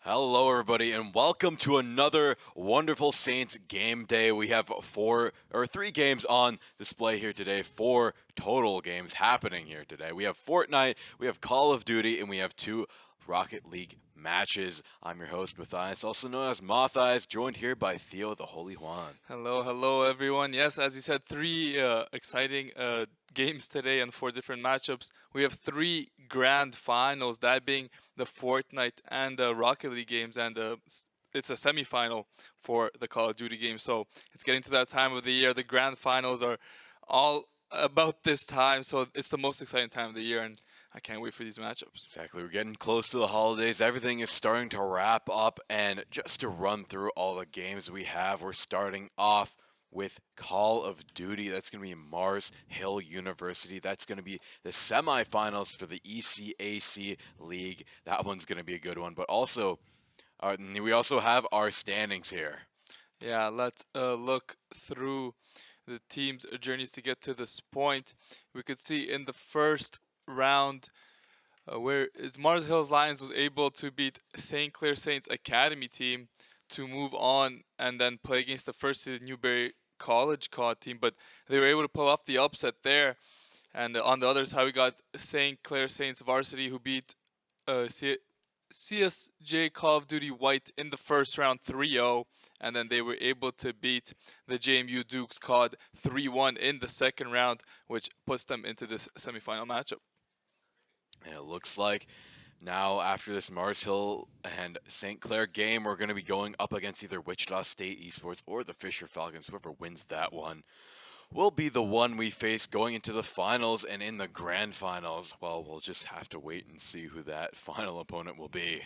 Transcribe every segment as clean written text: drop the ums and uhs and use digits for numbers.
Hello, everybody, and welcome to another wonderful Saints game day. We have three games on display here today. Four total games happening here today. We have Fortnite, we have Call of Duty, and we have two Rocket League matches. I'm your host, Matthias, also known as Moth Eyes, joined here by Theo the Holy Juan. Hello, everyone. Yes, as you said, three exciting games today and four different matchups. We have three grand finals, that being the Fortnite and Rocket League games, and it's a semifinal for the Call of Duty game. So it's getting to that time of the year. The grand finals are all about this time, so it's the most exciting time of the year, and I can't wait for these matchups. Exactly. We're getting close to the holidays. Everything is starting to wrap up. And just to run through all the games we have, we're starting off with Call of Duty. That's going to be Mars Hill University. That's going to be the semifinals for the ECAC League. That one's going to be a good one. But also, we also have our standings here. Yeah, let's look through the team's journeys to get to this point. We could see in the first round where Mars Hills Lions was able to beat St. Clair Saints Academy team to move on and then play against the first seeded Newberry College COD team, but they were able to pull off the upset there. And on the other side, we got St. Clair Saints Varsity who beat CSJ Call of Duty White in the first round 3-0, and then they were able to beat the JMU Dukes COD 3-1 in the second round, which puts them into this semifinal matchup. And it looks like now, after this Mars Hill and St. Clair game, we're going to be going up against either Wichita State Esports or the Fisher Falcons. Whoever wins that one will be the one we face going into the finals and in the grand finals. Well, we'll just have to wait and see who that final opponent will be.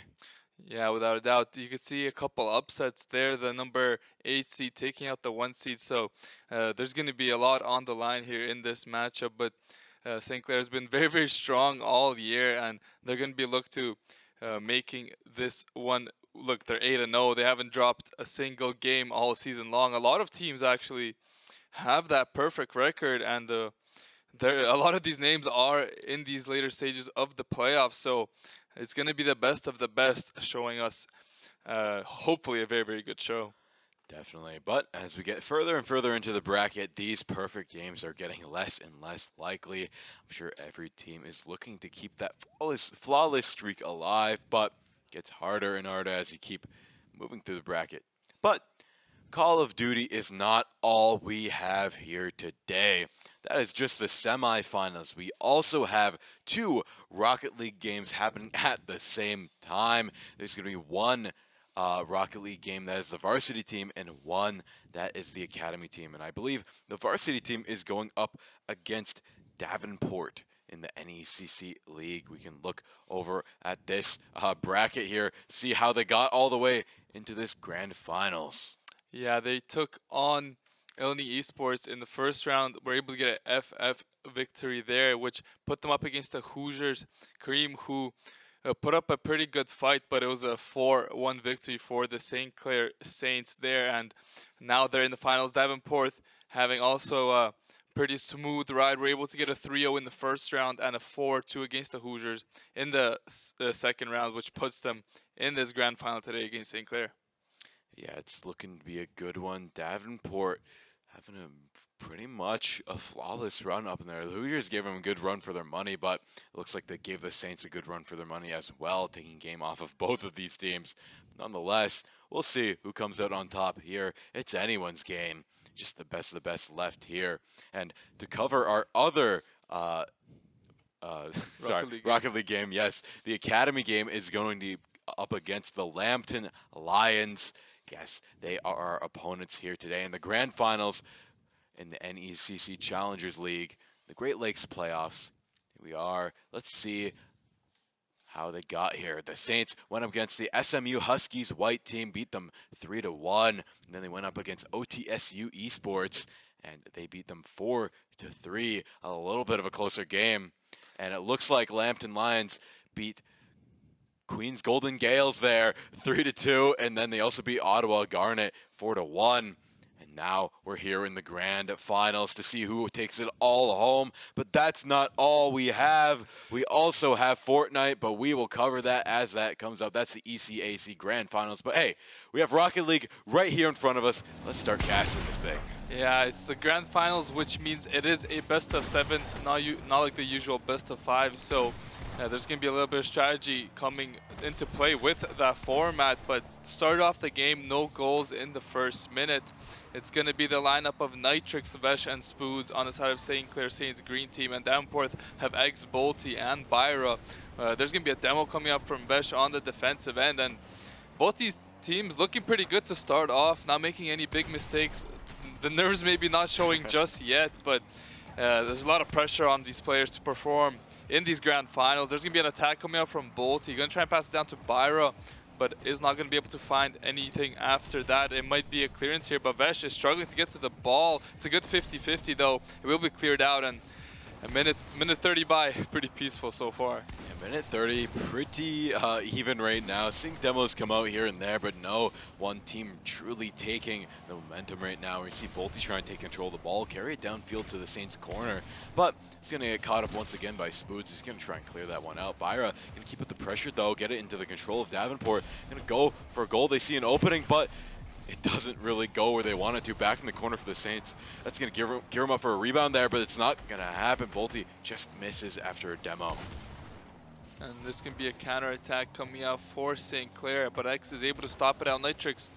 Yeah, without a doubt. You could see a couple upsets there. The number 8 seed taking out the 1 seed. So there's going to be a lot on the line here in this matchup. But St. Clair has been very, very strong all year, and they're going to be looked to making this one look. They're 8-0. They haven't dropped a single game all season long. A lot of teams actually have that perfect record, and a lot of these names are in these later stages of the playoffs. So it's going to be the best of the best, showing us hopefully a very, very good show. Definitely. But as we get further and further into the bracket, these perfect games are getting less and less likely. I'm sure every team is looking to keep that flawless streak alive, but it gets harder and harder as you keep moving through the bracket. But Call of Duty is not all we have here today. That is just the semifinals. We also have two Rocket League games happening at the same time. There's going to be one Rocket League game that is the varsity team and one that is the academy team. And I believe the varsity team is going up against Davenport in the NECC League. We can look over at this bracket here, see how they got all the way into this grand finals. Yeah, they took on LNE Esports in the first round. Were able to get an FF victory there, which put them up against the Hoosiers. Kareem, who put up a pretty good fight, but it was a 4-1 victory for the St. Clair Saints there. And now they're in the finals. Davenport having also a pretty smooth ride. We're able to get a 3-0 in the first round and a 4-2 against the Hoosiers in the second round, which puts them in this grand final today against St. Clair. Yeah, it's looking to be a good one. Davenport having pretty much a flawless run up in there. The Hoosiers gave them a good run for their money, but it looks like they gave the Saints a good run for their money as well, taking game off of both of these teams. Nonetheless, we'll see who comes out on top here. It's anyone's game. Just the best of the best left here. And to cover our other Rocket League game, yes, the Academy game is going to be up against the Lambton Lions. Yes, they are our opponents here today in the grand finals in the NECC Challengers League, the Great Lakes playoffs. Here we are. Let's see how they got here. The Saints went up against the SMU Huskies white team, beat them 3-1. And then they went up against OTSU Esports, and they beat them 4-3. A little bit of a closer game. And it looks like Lambton Lions beat Queens Golden Gales there 3-2, and then they also beat Ottawa Garnet 4-1. And now we're here in the grand finals to see who takes it all home. But that's not all we have. We also have Fortnite, but we will cover that as that comes up. That's the ECAC grand finals. But hey, we have Rocket League right here in front of us. Let's start casting this thing. Yeah, it's the grand finals, which means it is a best of 7, not like the usual best of 5. So there's going to be a little bit of strategy coming into play with that format. But start off the game, no goals in the first minute. It's going to be the lineup of NECC, Vesh, and Spoods on the side of St. Clair Saints green team, and Davenport have Eggs, Bolty, and Byra. There's going to be a demo coming up from Vesh on the defensive end, and both these teams looking pretty good to start off, not making any big mistakes. The nerves maybe not showing just yet, but there's a lot of pressure on these players to perform in these grand finals. There's going to be an attack coming up from Bolty. Going to try and pass it down to Byra, but is not going to be able to find anything after that. It might be a clearance here, but Vesh is struggling to get to the ball. It's a good 50-50 though. It will be cleared out, and a minute 30 by, pretty peaceful so far. Yeah, minute 30, pretty even right now. Seeing demos come out here and there, but no one team truly taking the momentum right now. We see Bolty trying to take control of the ball, carry it downfield to the Saints corner, but he's going to get caught up once again by Spoods. He's going to try and clear that one out. Byra going to keep up the pressure though, get it into the control of Davenport. Going to go for a goal. They see an opening, but it doesn't really go where they want it to. Back in the corner for the Saints. That's going to gear him up for a rebound there, but it's not going to happen. Bolty just misses after a demo. And there's going to be a counter-attack coming out for St. Clair, but X is able to stop it out. NECC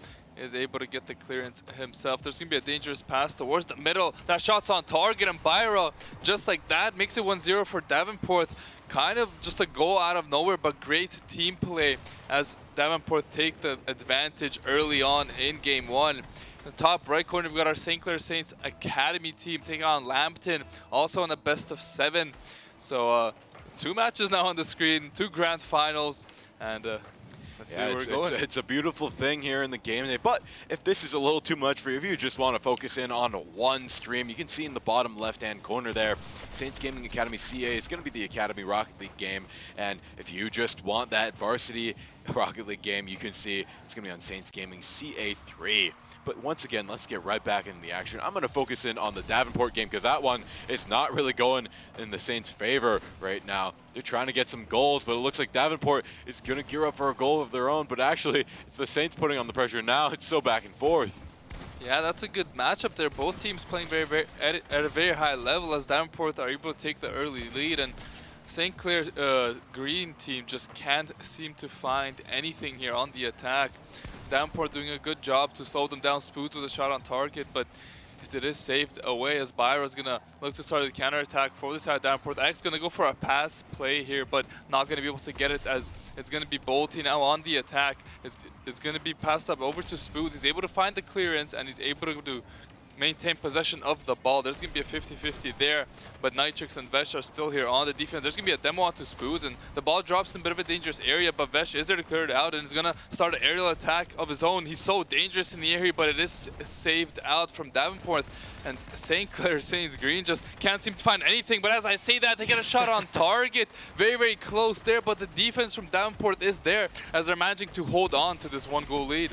is able to get the clearance himself. There's going to be a dangerous pass towards the middle. That shot's on target, and Byra, just like that, makes it 1-0 for Davenport. Kind of just a goal out of nowhere, but great team play as Davenport take the advantage early on in game 1. In the top right corner, we've got our St. Clair Saints Academy team taking on Lambton, also in a best of 7. So 2 matches now on the screen, 2 grand finals, and let's see where we're going. It's a beautiful thing here in the game today, but if this is a little too much for you, if you just want to focus in on one stream, you can see in the bottom left-hand corner there, Saints Gaming Academy CA is going to be the Academy Rocket League game, and if you just want that Varsity Rocket League game, you can see it's going to be on Saints Gaming CA3. But once again, let's get right back into the action. I'm going to focus in on the Davenport game because that one is not really going in the Saints' favor right now. They're trying to get some goals, but it looks like Davenport is going to gear up for a goal of their own. But actually, it's the Saints putting on the pressure now. It's so back and forth. Yeah, that's a good matchup there. Both teams playing at a very high level as Davenport are able to take the early lead. And St. Clair green team just can't seem to find anything here on the attack. Davenport doing a good job to slow them down. Spoods with a shot on target, but it is saved away as Byra's gonna look to start the counter attack for the side of Davenport. X gonna go for a pass play here, but not gonna be able to get it as it's gonna be Bolty now on the attack. It's gonna be passed up over to Spoods. He's able to find the clearance and he's able to maintain possession of the ball. There's going to be a 50-50 there, but NECC and Vesh are still here on the defense. There's going to be a demo onto Spoods, and the ball drops in a bit of a dangerous area, but Vesh is there to clear it out, and he's going to start an aerial attack of his own. He's so dangerous in the area, but it is saved out from Davenport, and St. Clair Saints Green just can't seem to find anything, but as I say that, they get a shot on target. Very, very close there, but the defense from Davenport is there as they're managing to hold on to this 1-goal lead.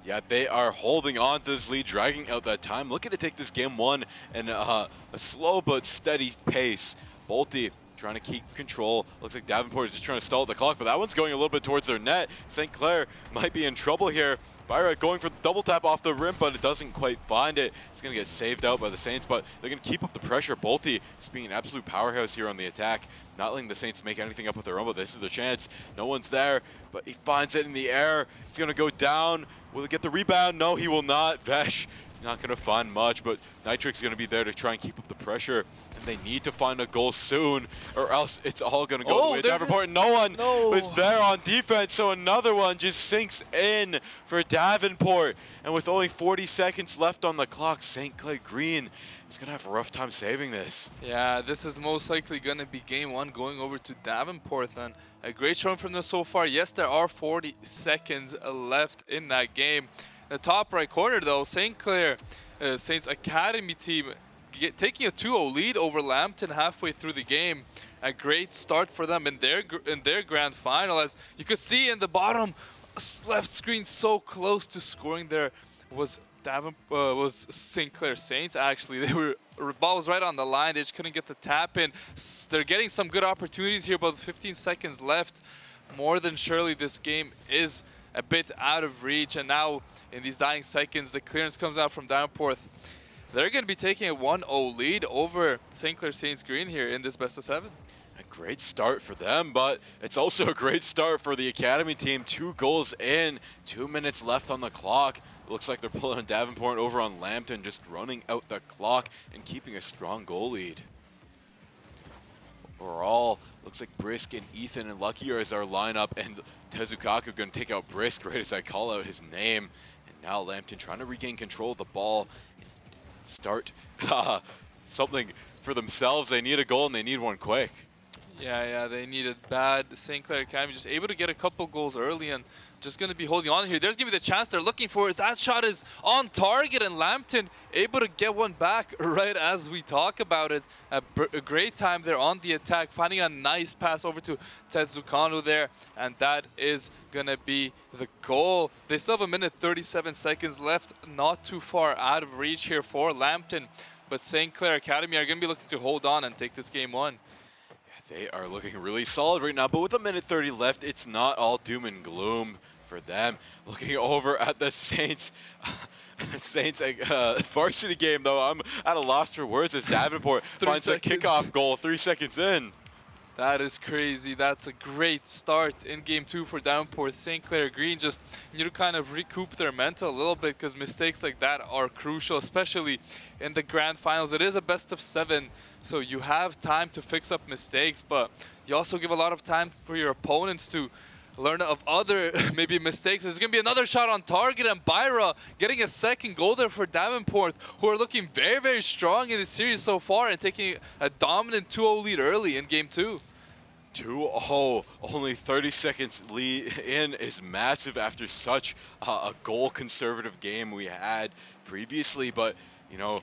Yeah, they are holding on to this lead, dragging out that time, looking to take this game 1 in a slow but steady pace. Bolty trying to keep control. Looks like Davenport is just trying to stall the clock, but that one's going a little bit towards their net. St. Clair might be in trouble here. Byra going for the double tap off the rim, but it doesn't quite find it. It's going to get saved out by the Saints, but they're going to keep up the pressure. Bolty just being an absolute powerhouse here on the attack, not letting the Saints make anything up with their own, but this is their chance. No one's there, but he finds it in the air. It's going to go down. Will he get the rebound? No, he will not. Vesh not going to find much, but NECC is going to be there to try and keep up the pressure. And they need to find a goal soon, or else it's all going to go the way of Davenport. No one was there on defense, so another one just sinks in for Davenport. And with only 40 seconds left on the clock, St. Clair Green is going to have a rough time saving this. Yeah, this is most likely going to be game 1 going over to Davenport then. A great showing from them so far. Yes, there are 40 seconds left in that game. The top right corner though, St. Clair Saints Academy team taking a 2-0 lead over Lambton halfway through the game. A great start for them in their grand final. As you could see in the bottom left screen, so close to scoring there was was St. Clair Saints actually. They were ball was right on the line. They just couldn't get the tap in. They're getting some good opportunities here, but with 15 seconds left, more than surely this game is a bit out of reach. And now in these dying seconds, the clearance comes out from Davenport. They're going to be taking a 1-0 lead over St. Clair Saints Green here in this best of 7. A great start for them, but it's also a great start for the Academy team. 2 goals in, 2 minutes left on the clock. It looks like they're pulling on Davenport over on Lambton, just running out the clock and keeping a strong goal lead. Overall, looks like Brisk and Ethan and Lucky are as our lineup, and Tezukaku going to take out Brisk right as I call out his name. And now Lambton trying to regain control of the ball and start something for themselves. They need a goal and they need one quick. Yeah, they need it bad. St. Clair Academy just able to get a couple goals early and just going to be holding on here. There's going to be the chance they're looking for. That shot is on target, and Lambton able to get one back right as we talk about it. A great time there on the attack, finding a nice pass over to Tetsukano there, and that is going to be the goal. They still have 1:37 seconds left, not too far out of reach here for Lambton, but St. Clair Academy are going to be looking to hold on and take this game 1. They are looking really solid right now, but with 1:30 left, it's not all doom and gloom for them. Looking over at the Saints, varsity game though, I'm at a loss for words as Davenport finds a kickoff goal 3 seconds in. That is crazy. That's a great start in game 2 for Davenport. St. Clair Green just need to kind of recoup their mental a little bit, because mistakes like that are crucial, especially in the grand finals. It is a best of 7, so you have time to fix up mistakes, but you also give a lot of time for your opponents to learn of other maybe mistakes. There's going to be another shot on target, and Byra getting a second goal there for Davenport, who are looking very, very strong in the series so far and taking a dominant 2-0 lead early in game 2. 2-0, only 30 seconds lead in is massive after such a goal conservative game we had previously, but you know,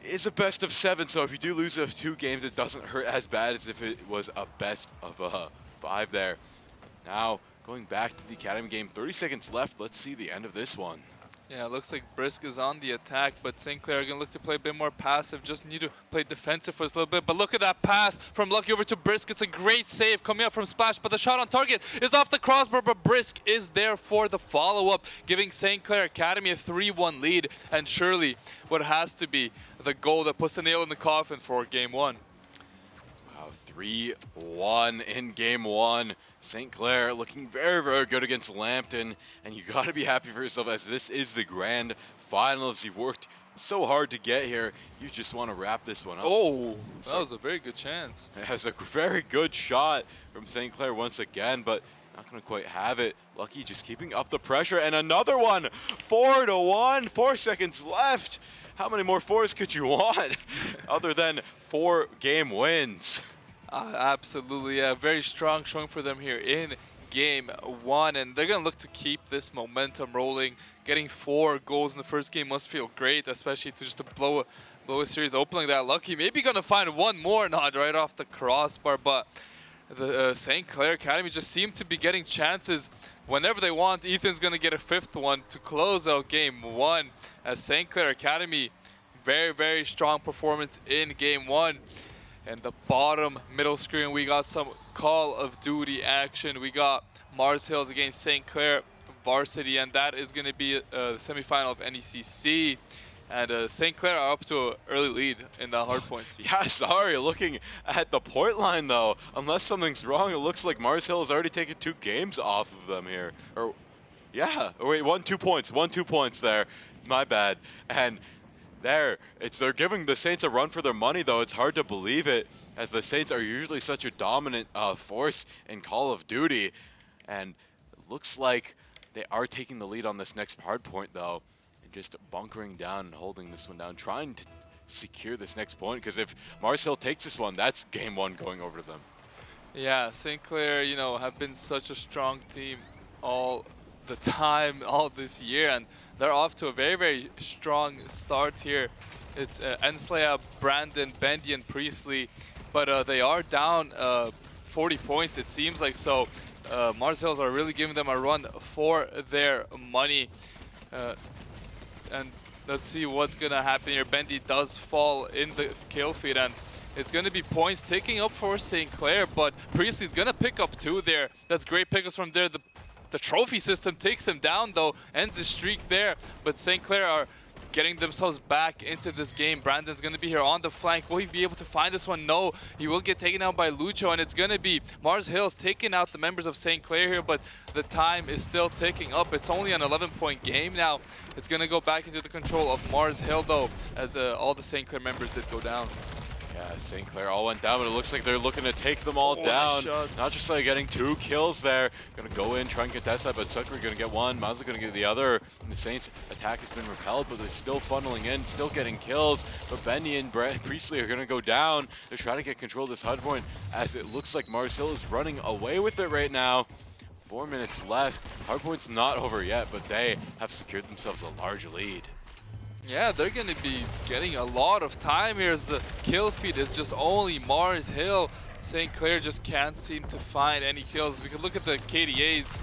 it's a best of 7, so if you do lose 2 games, it doesn't hurt as bad as if it was a best of 5 there. Now, going back to the Academy game, 30 seconds left. Let's see the end of this one. Yeah, it looks like Brisk is on the attack, but St. Clair are going to look to play a bit more passive, just need to play defensive for us a little bit. But look at that pass from Lucky over to Brisk. It's a great save coming up from Splash, but the shot on target is off the crossbar, but Brisk is there for the follow-up, giving St. Clair Academy a 3-1 lead, and surely what has to be the goal that puts the nail in the coffin for game 1. Wow, 3-1 in game 1. St. Clair looking very, very good against Lambton, and you got to be happy for yourself as this is the grand finals. You've worked so hard to get here. You just want to wrap this one up. Oh, that was a very good chance. It has a very good shot from St. Clair once again, but not going to quite have it. Lucky just keeping up the pressure, and another one. 4-1, 4 seconds left. How many more 4s could you want other than 4 game wins? Absolutely, yeah. Very strong showing for them here in game 1, and they're going to look to keep this momentum rolling. Getting 4 goals in the first game must feel great, especially to just blow a series open like that. Lucky maybe going to find one more nod right off the crossbar, but the St. Clair Academy just seem to be getting chances whenever they want. Ethan's going to get a 5th one to close out game 1 as St. Clair Academy, very, very strong performance in game 1. And the bottom middle screen, we got some Call of Duty action. We got Mars Hills against St. Clair Varsity, and that is going to be the semifinal of NECC. And St. Clair are up to an early lead in the hard point. Yeah, sorry, looking at the point line though, unless something's wrong, it looks like Mars Hill has already taken 2 games off of them here. Or, yeah, oh, wait, 2 points there. My bad. And they're giving the Saints a run for their money, though. It's hard to believe it, as the Saints are usually such a dominant force in Call of Duty. And it looks like they are taking the lead on this next hard point, though, and just bunkering down and holding this one down, trying to secure this next point, because if Mars Hill takes this one, that's game 1 going over to them. Yeah, St. Clair, you know, have been such a strong team all the time, all this year, and they're off to a very, very strong start here. It's Enslea, Brandon, Bendy, and Priestley, but they are down 40 points, it seems like. So Mars Hills are really giving them a run for their money. And Let's see what's gonna happen here. Bendy does fall in the kill feed, and it's gonna be points taking up for St. Clair, but Priestley's gonna pick up 2 there. That's great pickups from there. The trophy system takes him down though, ends the streak there, but St. Clair are getting themselves back into this game. Brandon's gonna be here on the flank. Will he be able to find this one? No, he will get taken out by Lucho, and it's gonna be Mars Hills taking out the members of St. Clair here, but the time is still ticking up. It's only an 11-point game now. It's gonna go back into the control of Mars Hill though, as all the St. Clair members did go down. Yeah, St. Clair all went down, but it looks like they're looking to take them all down. Not just like getting 2 kills there. Gonna go in, try and contest that, but Sukri gonna get 1, Mazda gonna get the other. And the Saints' attack has been repelled, but they're still funneling in, still getting kills. But Benny and Priestley are gonna go down. They're trying to get control of this HUD point, as it looks like Mars Hill is running away with it right now. 4 minutes left. Hardpoint's not over yet, but they have secured themselves a large lead. Yeah, they're going to be getting a lot of time here, as the kill feed is just only Mars Hill. St. Clair just can't seem to find any kills. We can look at the KDAs,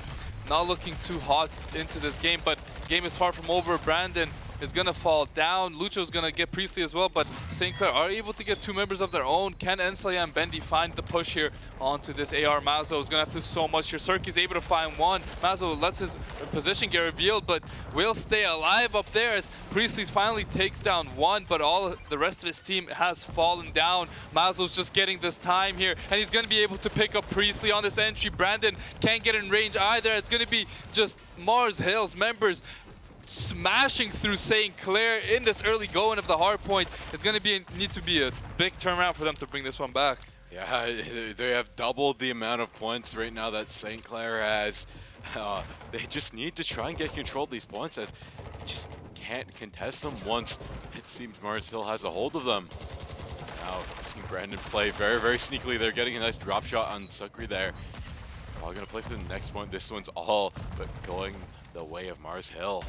not looking too hot into this game, but game is far from over. Brandon is going to fall down. Lucho's going to get Priestley as well, but St. Clair are able to get 2 members of their own. Can Ensley and Bendy find the push here onto this AR? Mazo is going to have to do so much here. Cirky's able to find 1. Mazo lets his position get revealed, but will stay alive up there as Priestley finally takes down 1, but all the rest of his team has fallen down. Mazo's just getting this time here, and he's going to be able to pick up Priestley on this entry. Brandon can't get in range either. It's going to be just Mars Hill's members smashing through St. Clair in this early going of the hard point. It's going to need to be a big turnaround for them to bring this one back. Yeah, they have doubled the amount of points right now that St. Clair has. They just need to try and get control of these points, as just can't contest them once it seems Mars Hill has a hold of them. Now, seeing Brandon play very, very sneakily. They're getting a nice drop shot on Sukri there. All going to play for the next point. This one's all but going the way of Mars Hill.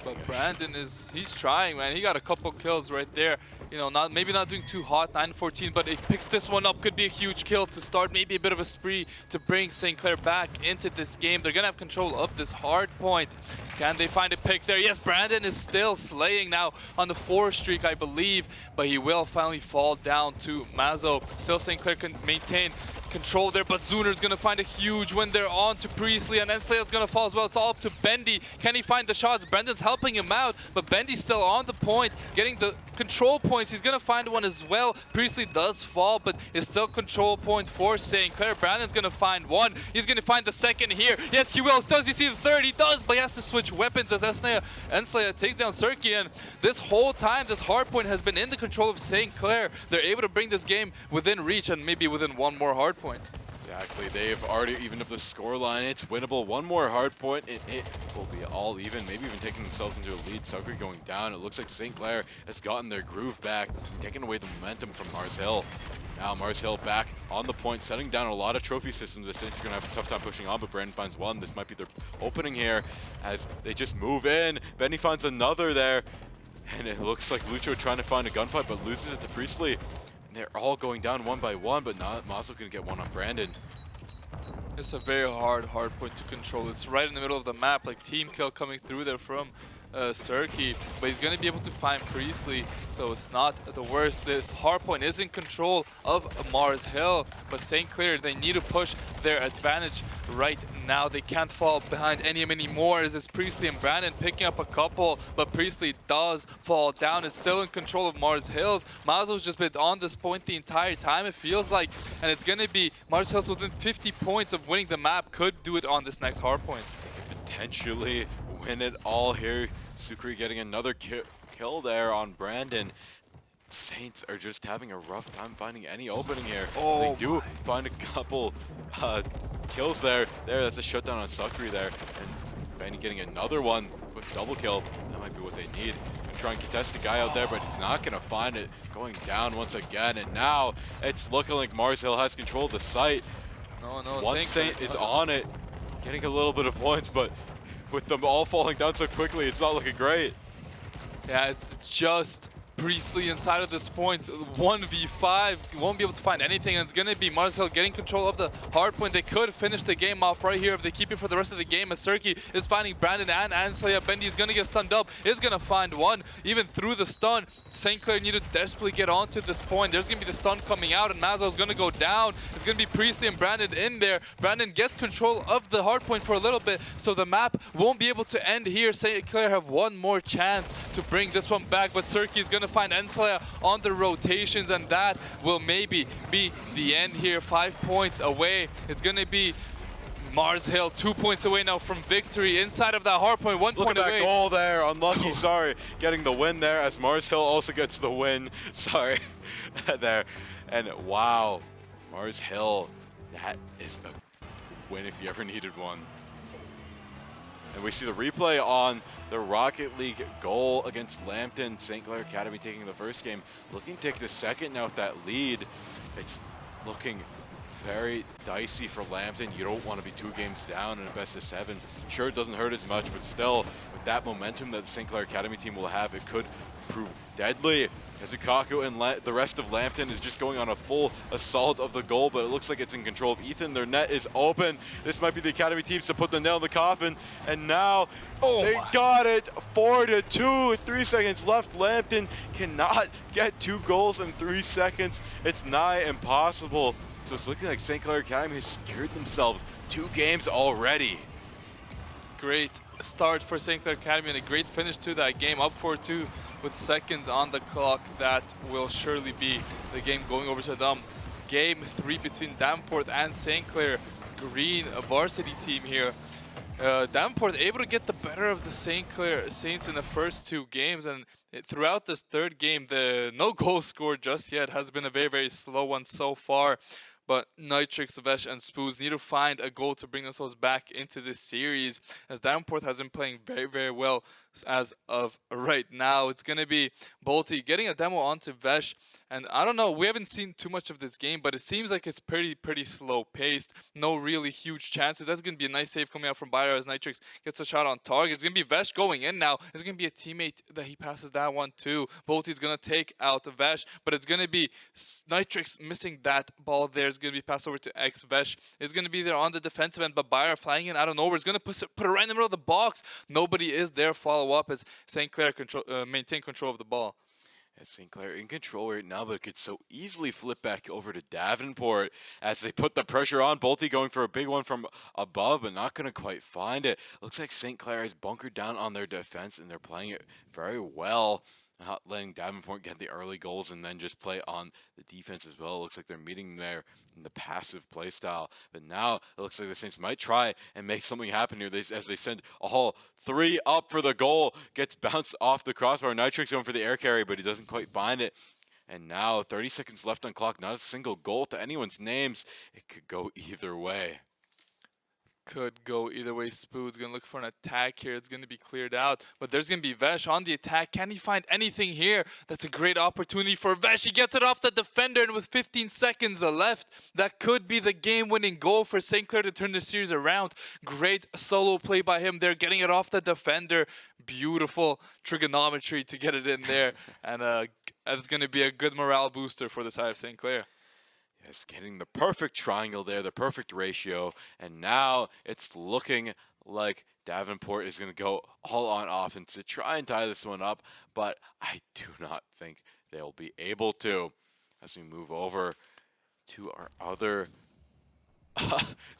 But Brandon he's trying, man. He got a couple kills right there. You know, maybe not doing too hot, 9-14, but he picks this one up. Could be a huge kill to start maybe a bit of a spree to bring St. Clair back into this game. They're going to have control of this hard point. Can they find a pick there? Yes, Brandon is still slaying now on the 4 streak, I believe, but he will finally fall down to Mazo. Still St. Clair can maintain control there, but Zuner's gonna find a huge win there on to Priestley, and then Slayer's gonna fall as well. It's all up to Bendy. Can he find the shots? Brendan's helping him out, but Bendy's still on the point, getting the control points. He's gonna find one as well. Priestley does fall, but it's still control point for St. Clair. Brandon's gonna find 1. He's gonna find the 2nd here. Yes, he will. Does he see the 3rd? He does, but he has to switch weapons as Ensley takes down Cirky, and this whole time, this hard point has been in the control of St. Clair. They're able to bring this game within reach and maybe within 1 more hard point. Exactly. They've already evened up the scoreline. It's winnable. 1 more hard point, and it will be all even. Maybe even taking themselves into a lead. Sukri going down. It looks like St. Clair has gotten their groove back, taking away the momentum from Mars Hill. Now Mars Hill back on the point, setting down a lot of trophy systems. The Saints are going to have a tough time pushing on, but Brandon finds 1. This might be their opening here as they just move in. Benny finds another there, and it looks like Lucho trying to find a gunfight, but loses it to Priestley. They're all going down 1 by 1, but now Mazo can get 1 on Brandon. It's a very hard point to control. It's right in the middle of the map, like team kill coming through there from Cirky, but he's going to be able to find Priestley, so it's not the worst. This hardpoint is in control of Mars Hill, but St. Clair, they need to push their advantage right now. They can't fall behind any anymore, as it's Priestley and Brandon picking up a couple, but Priestley does fall down. It's still in control of Mars Hills. Mazo's just been on this point the entire time, it feels like, and it's going to be Mars Hills within 50 points of winning the map. Could do it on this next hardpoint. Potentially win it all here. Sukri getting another kill there on Brandon. Saints are just having a rough time finding any opening here. Oh, they do find a couple kills there. That's a shutdown on Sukri there. And Benny getting another one. Quick double kill. That might be what they need. Gonna try and contest the guy out there, but he's not gonna find it. Going down once again, and now it's looking like Mars Hill has control of the site. No, One Saint is on it, getting a little bit of points, but with them all falling down so quickly, it's not looking great. Yeah, it's just Priestley inside of this point, 1v5, won't be able to find anything, and it's going to be Mars Hill getting control of the hard point. They could finish the game off right here if they keep it for the rest of the game, as Serki is finding Brandon and Ansley. Bendy is going to get stunned up, is going to find one, even through the stun. St. Clair need to desperately get onto this point. There's going to be the stun coming out, and Mazo is going to go down. It's going to be Priestley and Brandon in there. Brandon gets control of the hard point for a little bit, so the map won't be able to end here. St. Clair have one more chance to bring this one back, but Serki is going to find Enslea on the rotations, and that will maybe be the end here. 5 points away. It's going to be Mars Hill 2 points away now from victory inside of that hard point. 1 point away. Look at that goal there. Unlucky, sorry. Getting the win there as Mars Hill also gets the win. Sorry. there. And wow, Mars Hill, that is a win if you ever needed one. And we see the replay on the Rocket League goal against Lambton. St. Clair Academy taking the first game. Looking to take the second now with that lead. It's looking very dicey for Lambton. You don't want to be 2 games down in a best of 7. Sure, it doesn't hurt as much, but still, with that momentum that the St. Clair Academy team will have, it could prove deadly. Kazukaku and the rest of Lambton is just going on a full assault of the goal, but it looks like it's in control of Ethan. Their net is open. This might be the Academy teams to put the nail in the coffin, and now they got it. 4-2 with 3 seconds left. Lambton cannot get 2 goals in 3 seconds. It's nigh impossible. So it's looking like St. Clair Academy has secured themselves 2 games already. Great start for St. Clair Academy and a great finish to that game, up 4-2 with seconds on the clock. That will surely be the game going over to them. Game 3 between Davenport and St. Clair. Green, a varsity team here. Davenport able to get the better of the St. Clair Saints in the first 2 games, and throughout this 3rd game, the no goal scored just yet has been a very, very slow one so far. But NECC, Vesh, and Spoos need to find a goal to bring themselves back into this series, as Davenport has been playing very, very well as of right now. It's going to be Bolty getting a demo onto Vesh, and I don't know, we haven't seen too much of this game, but it seems like it's pretty slow paced. No really huge chances. That's going to be a nice save coming out from Bayer as NECC gets a shot on target. It's going to be Vesh going in now. It's going to be a teammate that he passes that one to. Bolty's going to take out Vesh, but it's going to be NECC missing that ball there. It's going to be passed over to X. Vesh is going to be there on the defensive end, but Bayer flying in out of nowhere is going to put it right in the middle of the box. Nobody is there. Follow up as St. Clair maintain control of the ball. Yeah, St. Clair in control right now, but it could so easily flip back over to Davenport as they put the pressure on. Bolty going for a big one from above, but not going to quite find it. Looks like St. Clair is bunkered down on their defense, and they're playing it very well. Not letting Davenport get the early goals and then just play on the defense as well. It looks like they're meeting there in the passive play style. But now it looks like the Saints might try and make something happen here as they send a whole 3 up for the goal. Gets bounced off the crossbar. NECC going for the air carry, but he doesn't quite find it. And now 30 seconds left on clock. Not a single goal to anyone's names. It could go either way. Could go either way. Spood's going to look for an attack here. It's going to be cleared out, but there's going to be Vesh on the attack. Can he find anything here? That's a great opportunity for Vesh. He gets it off the defender, and with 15 seconds left, that could be the game-winning goal for St. Clair to turn the series around. Great solo play by him there, getting it off the defender. Beautiful trigonometry to get it in there, and it's going to be a good morale booster for the side of St. Clair. Yes, getting the perfect triangle there, the perfect ratio, and now it's looking like Davenport is going to go all on offense to try and tie this one up, but I do not think they'll be able to. As we move over to our other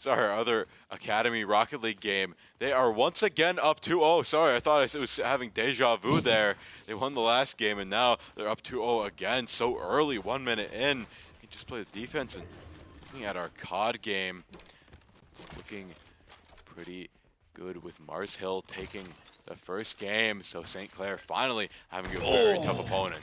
our other Academy Rocket League game, they are once again up 2-0. Sorry, I thought I was having deja vu there. They won the last game, and now they're up 2-0 again so early, 1 minute in. Just play the defense, and looking at our COD game, it's looking pretty good with Mars Hill taking the first game. So St. Clair finally having a very tough opponent.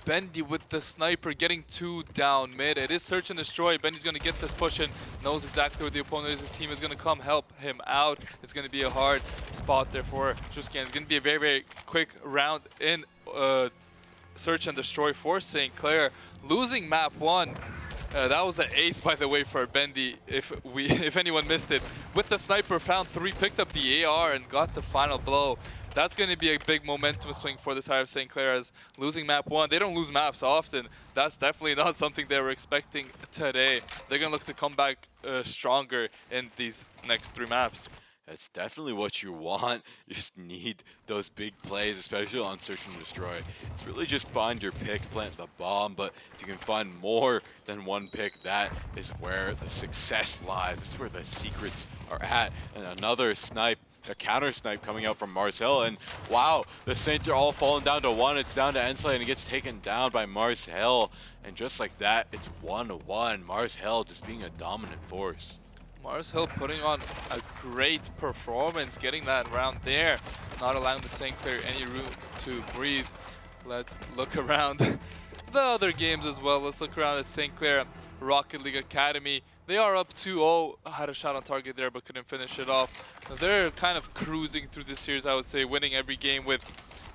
Bendy with the sniper getting 2 down mid. It is search and destroy. Bendy's going to get this push in, knows exactly where the opponent is. His team is going to come help him out. It's going to be a hard spot there for Shuskan. It's going to be a very, very quick round in search and destroy for St. Clair. Losing map 1. That was an ace, by the way, for Bendy, if anyone missed it. With the sniper, found 3, picked up the AR, and got the final blow. that's going to be a big momentum swing for the side of St. Clair, as losing map 1. They don't lose maps often. That's definitely not something they were expecting today. They're going to look to come back stronger in these next 3 maps. That's definitely what you want. You just need those big plays, especially on Search and Destroy. It's really just find your pick, plant the bomb, but if you can find more than one pick, that is where the success lies. That's where the secrets are at. And another snipe, a counter snipe coming out from Mars Hill, and wow, the Saints are all falling down to 1. It's down to Ensley, and it gets taken down by Mars Hill. And just like that, it's 1-1. Mars Hill just being a dominant force. Mars Hill putting on a great performance, getting that round there, not allowing the St. Clair any room to breathe. Let's look around the other games as well. Let's look around at St. Clair Rocket League Academy. They are up 2-0. Had a shot on target there, but couldn't finish it off. They're kind of cruising through this series, I would say, winning every game with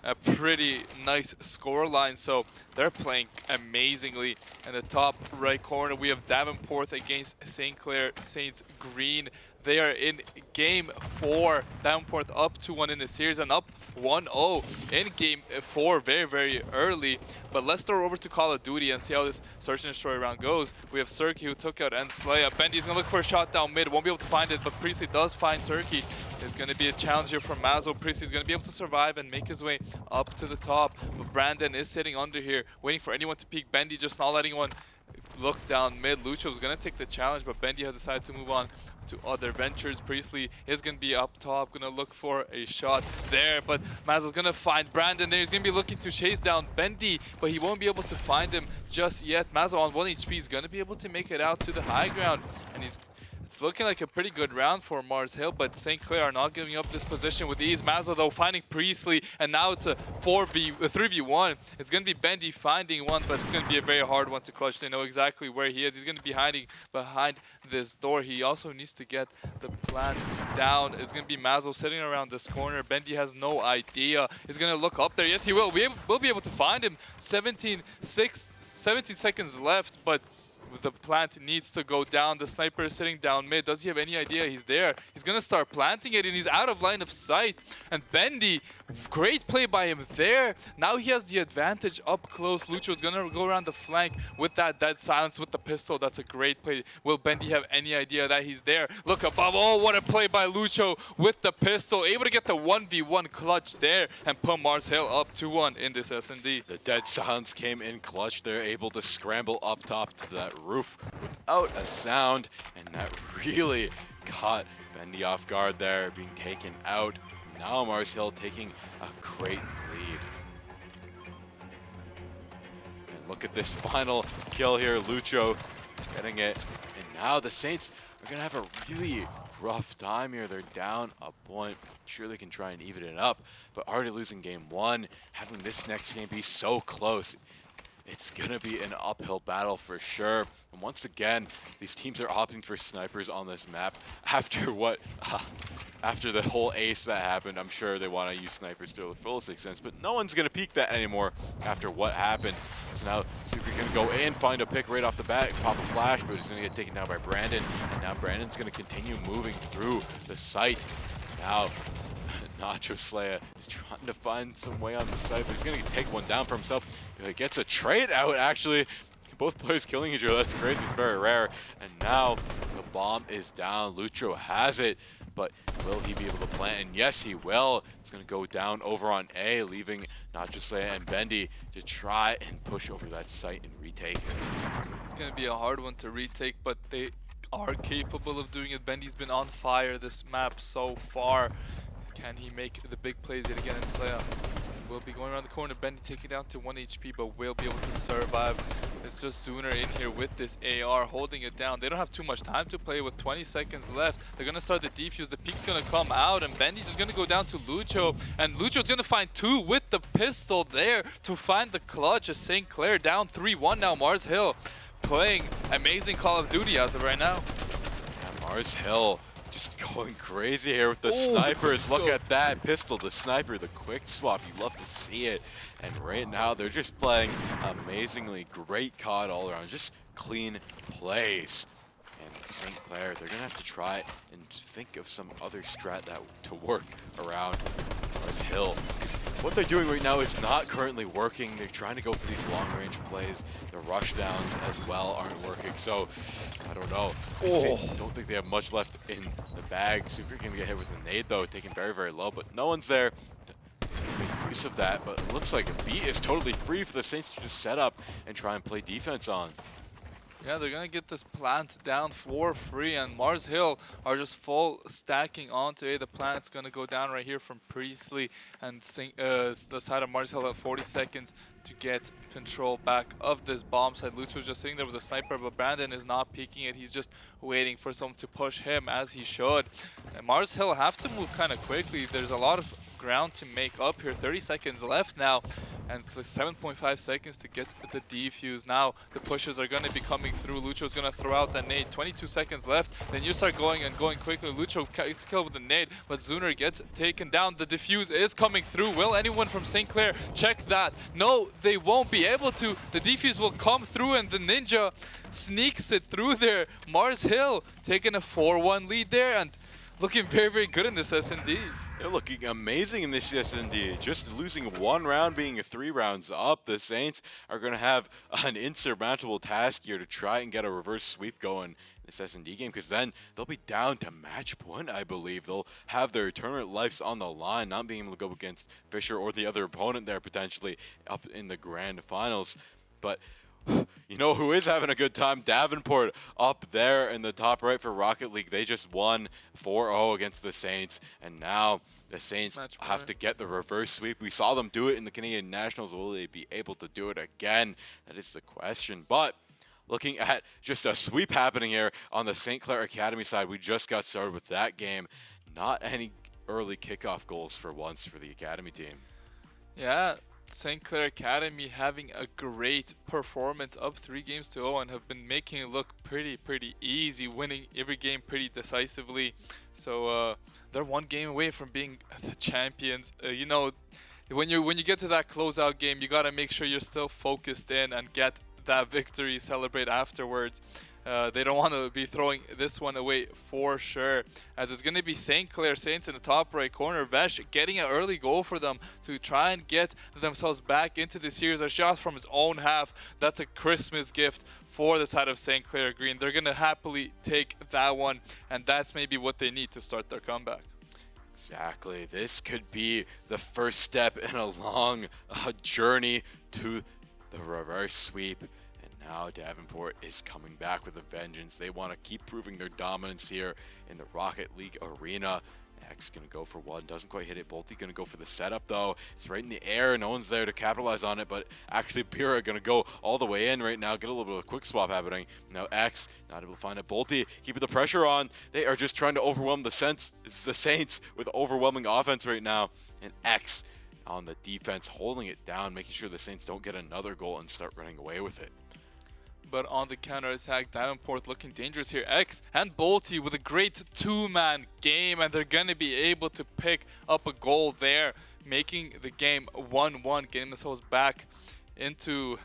a pretty nice score line, so they're playing amazingly. In the top right corner, we have Davenport against St. Clair Saints Green. They are in game 4. Davenport up 2-1 in the series and up 1-0 in game 4 very, very early. But let's throw over to Call of Duty and see how this Search and Destroy round goes. We have Surkey, who took out Enslaya. Bendy's going to look for a shot down mid. Won't be able to find it, but Priestley does find Surkey. It's going to be a challenge here from Mazo. Priestley's going to be able to survive and make his way up to the top. But Brandon is sitting under here, waiting for anyone to peek. Bendy just not letting anyone look down mid. Lucho's going to take the challenge, but Bendy has decided to move on to other ventures. Priestley is going to be up top, going to look for a shot there, but Mazo's going to find Brandon there. He's going to be looking to chase down Bendy, but he won't be able to find him just yet. Mazo on 1 HP is going to be able to make it out to the high ground, and it's looking like a pretty good round for Mars Hill, but St. Clair are not giving up this position with ease. Mazo, though, finding Priestley, and now it's a 3v1. It's going to be Bendy finding one, but it's going to be a very hard one to clutch. They know exactly where he is. He's going to be hiding behind this door. He also needs to get the plant down. It's going to be Mazo sitting around this corner. Bendy has no idea. He's going to look up there. Yes, he will. We'll be able to find him. 17 seconds left, but the plant needs to go down. The sniper is sitting down mid. Does he have any idea he's there? He's going to start planting it, and he's out of line of sight. And Bendy, great play by him there. Now he has the advantage up close. Lucho's going to go around the flank with that dead silence with the pistol. That's a great play. Will Bendy have any idea that he's there? Look above. Oh, what a play by Lucho with the pistol. Able to get the 1v1 clutch there and put Mars Hill up 2-1 in this S&D. The dead silence came in clutch. They're able to scramble up top to that roof without a sound, and that really caught Bendy off guard there, being taken out. Now Mars Hill taking a great lead. And look at this final kill here, Lucho getting it. And now the Saints are going to have a really rough time here. They're down a point. Sure, they can try and even it up, but already losing game 1, having this next game be so close, it's going to be an uphill battle for sure. And once again, these teams are opting for snipers on this map. After after the whole ace that happened, I'm sure they want to use snipers to the fullest extent, but no one's going to peek that anymore after what happened. So now Super can go in, find a pick right off the bat, pop a flash, but he's going to get taken down by Brandon. And now Brandon's going to continue moving through the site. Now Nacho Slayer is trying to find some way on the site, but he's going to take one down for himself. He gets a trade out, actually. Both players killing each other. That's crazy. It's very rare. And now the bomb is down. Lucho has it, but will he be able to plant? And yes, he will. It's going to go down over on A, leaving Nacho Slayer and Bendy to try and push over that site and retake it. It's going to be a hard one to retake, but they are capable of doing it. Bendy's been on fire this map so far. Can he make the big plays yet again? And Slayer will be going around the corner. Bendy taking down to 1 HP, but will be able to survive. It's just Sooner in here with this AR, holding it down. They don't have too much time to play with 20 seconds left. They're going to start the defuse. The peek's going to come out, and Bendy's just going to go down to Lucho. And Lucho's going to find 2 with the pistol there to find the clutch as St. Clair down 3-1 now. Mars Hill playing amazing Call of Duty as of right now. Yeah, Mars Hill just going crazy here with the snipers. Look at that pistol, the sniper, the quick swap. You love to see it. And right now they're just playing amazingly great COD all around. Just clean plays. And St. Clair, they're going to have to try and think of some other strat to work around Mars Hill. What they're doing right now is not currently working. They're trying to go for these long-range plays. The rush downs as well aren't working. So, I don't know. I don't think they have much left in the bag. Super going to get hit with a nade, though, taken very, very low. But no one's there to make use of that. But it looks like B is totally free for the Saints to just set up and try and play defense on. Yeah, they're gonna get this plant down for free, and Mars Hill are just full stacking onto A. The plant's gonna go down right here from Priestley, and the side of Mars Hill at 40 seconds to get control back of this bomb site. Lucho's just sitting there with a sniper, but Brandon is not peeking it. He's just waiting for someone to push him, as he should. And Mars Hill have to move kind of quickly. There's a lot of ground to make up here. 30 seconds left now, and it's like 7.5 seconds to get the defuse. Now the pushes are going to be coming through. Lucho's going to throw out that nade. 22 seconds left. Then you start going and going quickly. Lucho gets killed with the nade, but Zuner gets taken down. The defuse is coming through. Will anyone from St. Clair check that? No, they won't be able to. The defuse will come through, and the Ninja sneaks it through there. Mars Hill taking a 4-1 lead there, and looking very, very good in this S&D. They're looking amazing in this S&D. Just losing one round, being 3 rounds up, the Saints are going to have an insurmountable task here to try and get a reverse sweep going in this S&D game, because then they'll be down to match point, I believe. They'll have their tournament lives on the line, not being able to go against Fisher or the other opponent there potentially up in the grand finals. But you know who is having a good time? Davenport up there in the top right for Rocket League. They just won 4-0 against the Saints, and now the Saints have to get the reverse sweep. We saw them do it in the Canadian Nationals. Will they be able to do it again? That is the question. But looking at just a sweep happening here on the St. Clair Academy side, we just got started with that game. Not any early kickoff goals for once for the Academy team. Yeah. St. Clair Academy having a great performance, up 3-0 and have been making it look pretty easy, winning every game pretty decisively. So they're 1 game away from being the champions. You know, when you get to that closeout game, you gotta make sure you're still focused in and get that victory, celebrate afterwards. They don't want to be throwing this one away for sure, as it's going to be St. Clair Saints in the top right corner. Vesh getting an early goal for them to try and get themselves back into the series. A shot from his own half. That's a Christmas gift for the side of St. Clair Green. They're going to happily take that one, and that's maybe what they need to start their comeback. Exactly. This could be the first step in a long journey to the reverse sweep. Now Davenport is coming back with a vengeance. They want to keep proving their dominance here in the Rocket League arena. X going to go for one. Doesn't quite hit it. Bolte going to go for the setup, though. It's right in the air. No one's there to capitalize on it, but actually Pira going to go all the way in right now. Get a little bit of a quick swap happening. Now X not able to find it. Bolte keeping the pressure on. They are just trying to overwhelm the Saints with overwhelming offense right now. And X on the defense, holding it down, making sure the Saints don't get another goal and start running away with it. But on the counter-attack, Davenport looking dangerous here. X and Bolte with a great 2-man game, and they're going to be able to pick up a goal there, making the game 1-1, getting themselves back into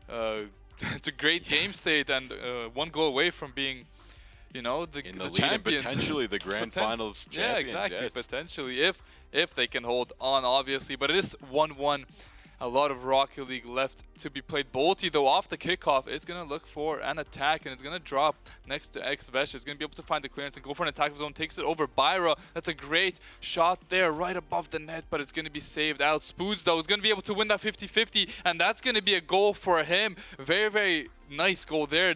it's a great game state, and 1 goal away from being, you know, the lead champions. And potentially the grand finals champions. Yeah, exactly. Yes. Potentially, if they can hold on, obviously. But it is 1-1. A lot of Rocket League left to be played. Bolte, though, off the kickoff, is going to look for an attack, and it's going to drop next to X-Vesh. Is going to be able to find the clearance and go for an attack of his own. Takes it over Byra. That's a great shot there, right above the net, but it's going to be saved out. Spoods, though, is going to be able to win that 50-50, and that's going to be a goal for him. Very, very nice goal there.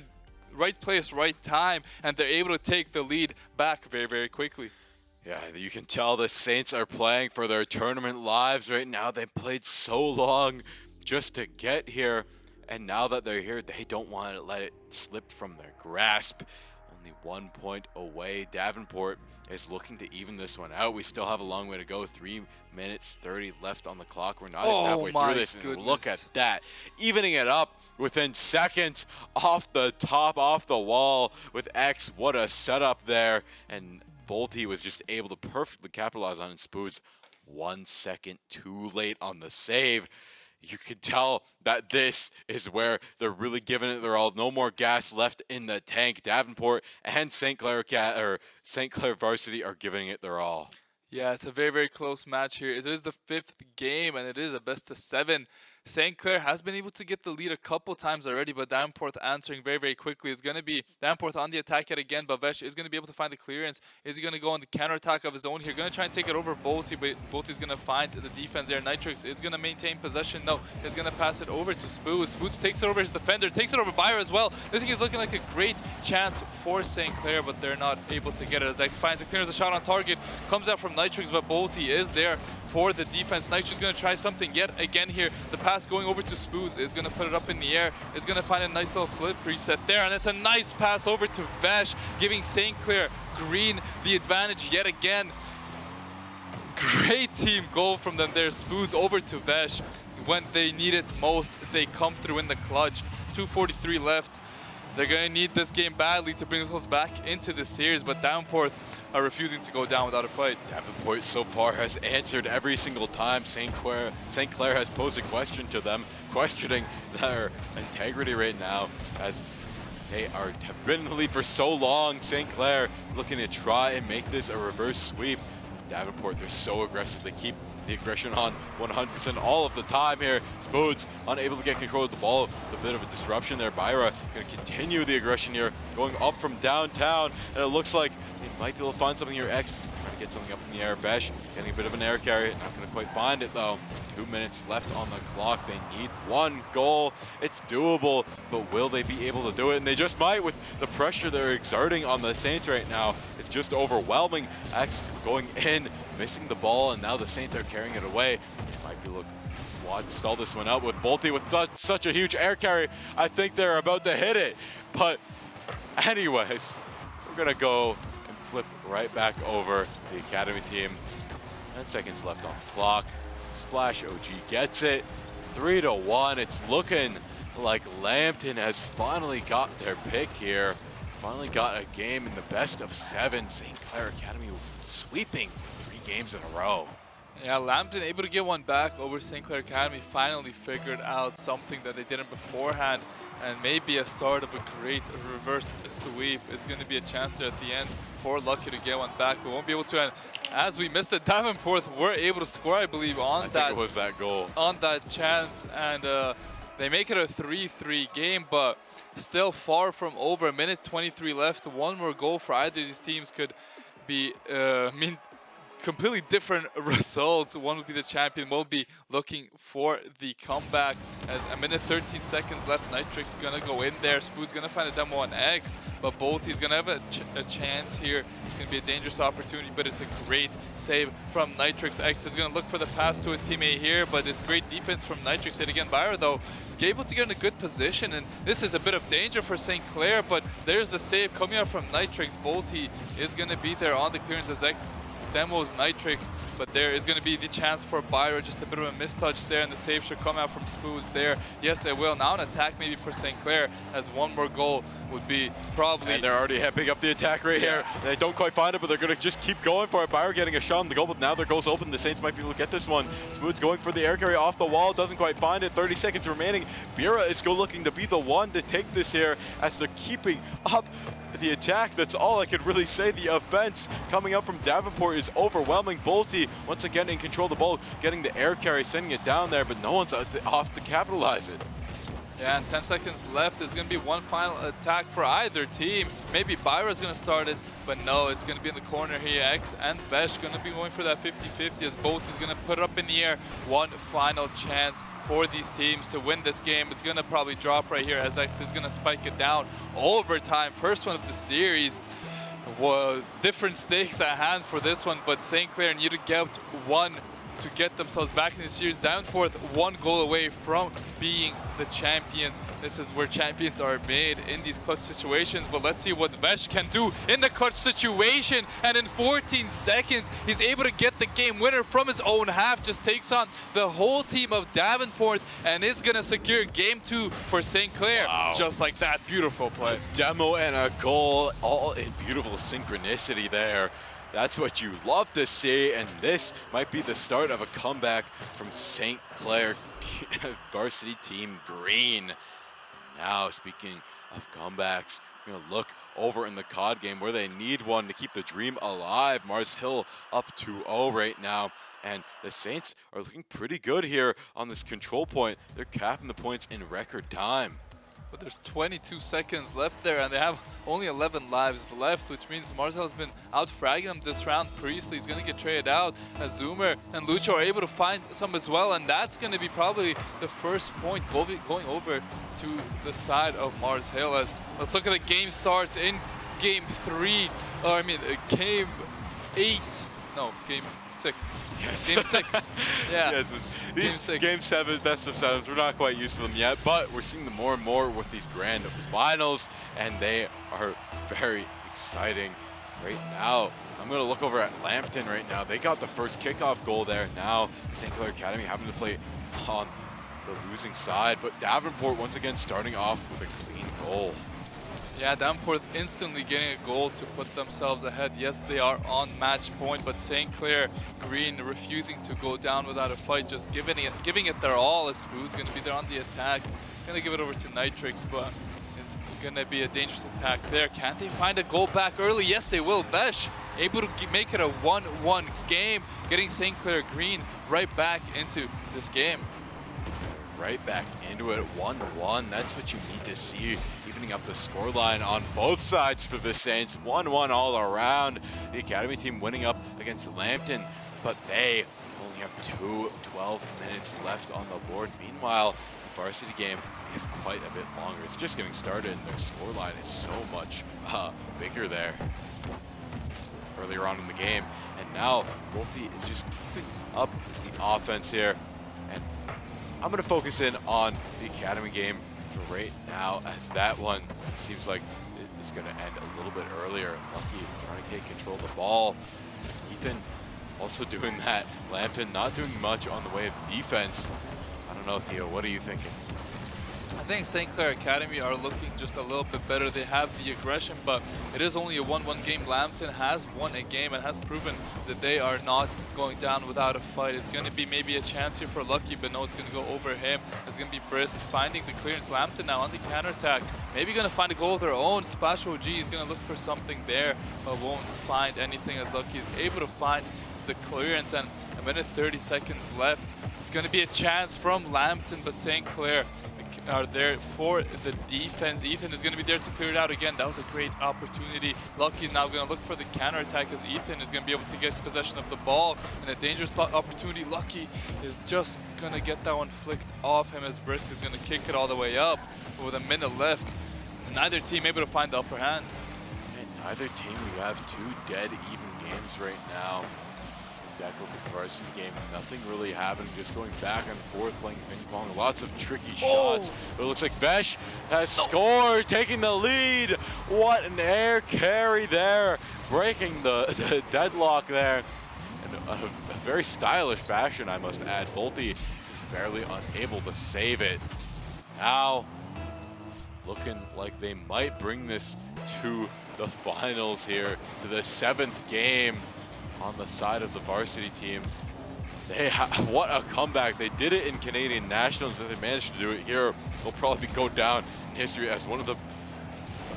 Right place, right time, and they're able to take the lead back very, very quickly. Yeah, you can tell the Saints are playing for their tournament lives right now. They played so long just to get here, and now that they're here, they don't want to let it slip from their grasp. Only 1 point away. Davenport is looking to even this one out. We still have a long way to go. 3 minutes 30 left on the clock. We're not even halfway through this, and look at that. Evening it up within seconds, off the top, off the wall with X. What a setup there, and Bolte was just able to perfectly capitalize on it. Spoods 1 second too late on the save. you can tell that this is where they're really giving it their all. No more gas left in the tank. Davenport and St. Clair Varsity are giving it their all. Yeah, it's a very, very close match here. It is the 5th game, and it is a best-of-7. St. Clair has been able to get the lead a couple times already, but Davenport answering very, very quickly. It's going to be Davenport on the attack yet again, but Vesh is going to be able to find the clearance. Is he going to go on the counterattack of his own here? Going to try and take it over Bolty, but Bolty's going to find the defense there. Nitrix is going to maintain possession. No, is going to pass it over to Spooz. Spooz takes it over his defender, takes it over Byra as well. This thing is looking like a great chance for St. Clair, but they're not able to get it as X finds it. Clears a shot on target, comes out from Nitrix, but Bolty is there for the defense. Nitrix is going to try something yet again here. The pass going over to Spooz is going to put it up in the air. Is going to find a nice little flip reset there, and it's a nice pass over to Vesh, giving St. Clair Green the advantage yet again. Great team goal from them there. Spooz over to Vesh. When they need it most, they come through in the clutch. 2:43 left. They're going to need this game badly to bring themselves back into the series, but Davenport are refusing to go down without a fight. Davenport so far has answered every single time St. Clair has posed a question to them, questioning their integrity right now, as they have been in the lead for so long. St. Clair looking to try and make this a reverse sweep. Davenport, they're so aggressive. They keep the aggression on 100% all of the time here. Spoods unable to get control of the ball. A bit of a disruption there. Byra going to continue the aggression here, going up from downtown, and it looks like they might be able to find something here. X trying to get something up in the air. Besh getting a bit of an air carry. Not going to quite find it though. 2 minutes left on the clock. They need one goal. It's doable, but will they be able to do it? And they just might with the pressure they're exerting on the Saints right now. It's just overwhelming. X going in, missing the ball, and now the Saints are carrying it away. Might be looking to stall this one out with Bolty with such a huge air carry. I think they're about to hit it. But anyways, we're gonna go and flip right back over the Academy team. 10 seconds left on the clock. Splash OG gets it. 3-1. It's looking like Lambton has finally got their pick here. Finally got a game in the best of 7. St. Clair Academy sweeping 3 games in a row. Yeah, Lambton able to get one back over St. Clair Academy. Finally figured out something that they didn't beforehand, and maybe a start of a great reverse sweep. It's going to be a chance there at the end for Lucky to get one back. We won't be able to, and as we missed it, Davenport were able to score, I believe, on it was that goal. On that chance, and they make it a 3-3 game, but still far from over. A minute 23 left. One more goal for either of these teams could be, completely different results. One would be the champion, one would be looking for the comeback. As a minute 13 seconds left, Nitrix gonna go in there. Spood's gonna find a demo on X, but Bolty's gonna have a chance here. It's gonna be a dangerous opportunity, but it's a great save from Nitrix. X is gonna look for the pass to a teammate here, but it's great defense from Nitrix. And again, Byra though is able to get in a good position, and this is a bit of danger for St. Clair, but there's the save coming out from Nitrix. Bolty is gonna be there on the clearance as X demos Nitrix, but there is going to be the chance for Byra. Just a bit of a mistouch there, and the save should come out from Spooz there. Yes, it will. Now an attack maybe for St. Clair, as one more goal would be probably... And they're already hepping up the attack right here. They don't quite find it, but they're going to just keep going for it. Byra getting a shot on the goal, but now their goal's open. The Saints might be able to get this one. Spooz going for the air carry off the wall, doesn't quite find it. 30 seconds remaining. Bira is still looking to be the one to take this here, as they're keeping up the attack. That's all I could really say. The offense coming up from Davenport is overwhelming. Bolty once again in control of the ball, getting the air carry, sending it down there, but no one's off to capitalize it. Yeah, and 10 seconds left. It's going to be one final attack for either team. Maybe Byra's going to start it, but no, it's going to be in the corner here. X and Vesh going to be going for that 50-50 as Bolty's going to put it up in the air. One final chance for these teams to win this game. It's going to probably drop right here as X is going to spike it down. Overtime, first one of the series. Well, different stakes at hand for this one, but St. Clair need to get one to get themselves back in the series. Davenport one goal away from being the champions. This is where champions are made in these clutch situations, but let's see what Vesh can do in the clutch situation. And in 14 seconds, he's able to get the game winner from his own half, just takes on the whole team of Davenport and is gonna secure game 2 for St. Clair. Wow. Just like that, beautiful play. A demo and a goal, all in beautiful synchronicity there. That's what you love to see, and this might be the start of a comeback from St. Clair varsity team green. Now, speaking of comebacks, we're going to look over in the COD game where they need one to keep the dream alive. Mars Hill up 2-0 right now, and the Saints are looking pretty good here on this control point. They're capping the points in record time. But there's 22 seconds left there, and they have only 11 lives left, which means Marcel has been out-fragging them this round. Priestley is going to get traded out, as Zoomer and Lucho are able to find some as well, and that's going to be probably the first point going over to the side of Mars Hill. As let's look at the game starts in game 3, or I mean game 8, no, game 6. Yes. Game 6. Yeah. Yes, these game 7, best of 7s, we're not quite used to them yet, but we're seeing them more and more with these grand finals, and they are very exciting right now. I'm going to look over at Lambton right now. They got the first kickoff goal there. Now, St. Clair Academy having to play on the losing side, but Davenport once again starting off with a clean goal. Yeah, Davenport instantly getting a goal to put themselves ahead. Yes, they are on match point, but St. Clair Green refusing to go down without a fight, just giving it their all. As Spood's going to be there on the attack. Going to give it over to Nitrix, but it's going to be a dangerous attack there. Can't they find a goal back early? Yes, they will. Besh able to make it a 1-1 game, getting St. Clair Green right back into this game. Right back into it, 1-1. That's what you need to see, evening up the scoreline on both sides for the Saints. 1-1 all around. The Academy team winning up against Lambton, but they only have 12 minutes left on the board. Meanwhile, the varsity game is quite a bit longer. It's just getting started, and their scoreline is so much bigger there earlier on in the game. And now, Wolfie is just keeping up the offense here. And I'm going to focus in on the Academy game for right now, as that one seems like it is going to end a little bit earlier. Lucky trying to take control of the ball. Ethan also doing that. Lambton not doing much on the way of defense. I don't know, Theo, what are you thinking? I think St. Clair Academy are looking just a little bit better. They have the aggression, but it is only a 1-1 game. Lambton has won a game and has proven that they are not going down without a fight. It's going to be maybe a chance here for Lucky, but no, it's going to go over him. It's going to be Brisk finding the clearance. Lambton now on the counterattack. Maybe going to find a goal of their own. Splash OG is going to look for something there, but won't find anything, as Lucky is able to find the clearance. And a minute 30 seconds left. It's going to be a chance from Lambton, but St. Clair are there for the defense. Ethan is going to be there to clear it out again. That was a great opportunity. Lucky is now going to look for the counterattack, as Ethan is going to be able to get possession of the ball. And a dangerous opportunity. Lucky is just going to get that one flicked off him, as Brisk is going to kick it all the way up. But with a minute left, neither team able to find the upper hand. And neither team, we have two dead even games right now. That was the varsity game, nothing really happening, just going back and forth, playing ping pong, lots of tricky shots. But it looks like Besh has scored, taking the lead. What an air carry there, breaking the deadlock there. In a very stylish fashion, I must add. Bolte just barely unable to save it. Now, it's looking like they might bring this to the finals here, to the 7th game on the side of the varsity team. What a comeback. They did it in Canadian Nationals, and they managed to do it here. They'll probably go down in history as one of the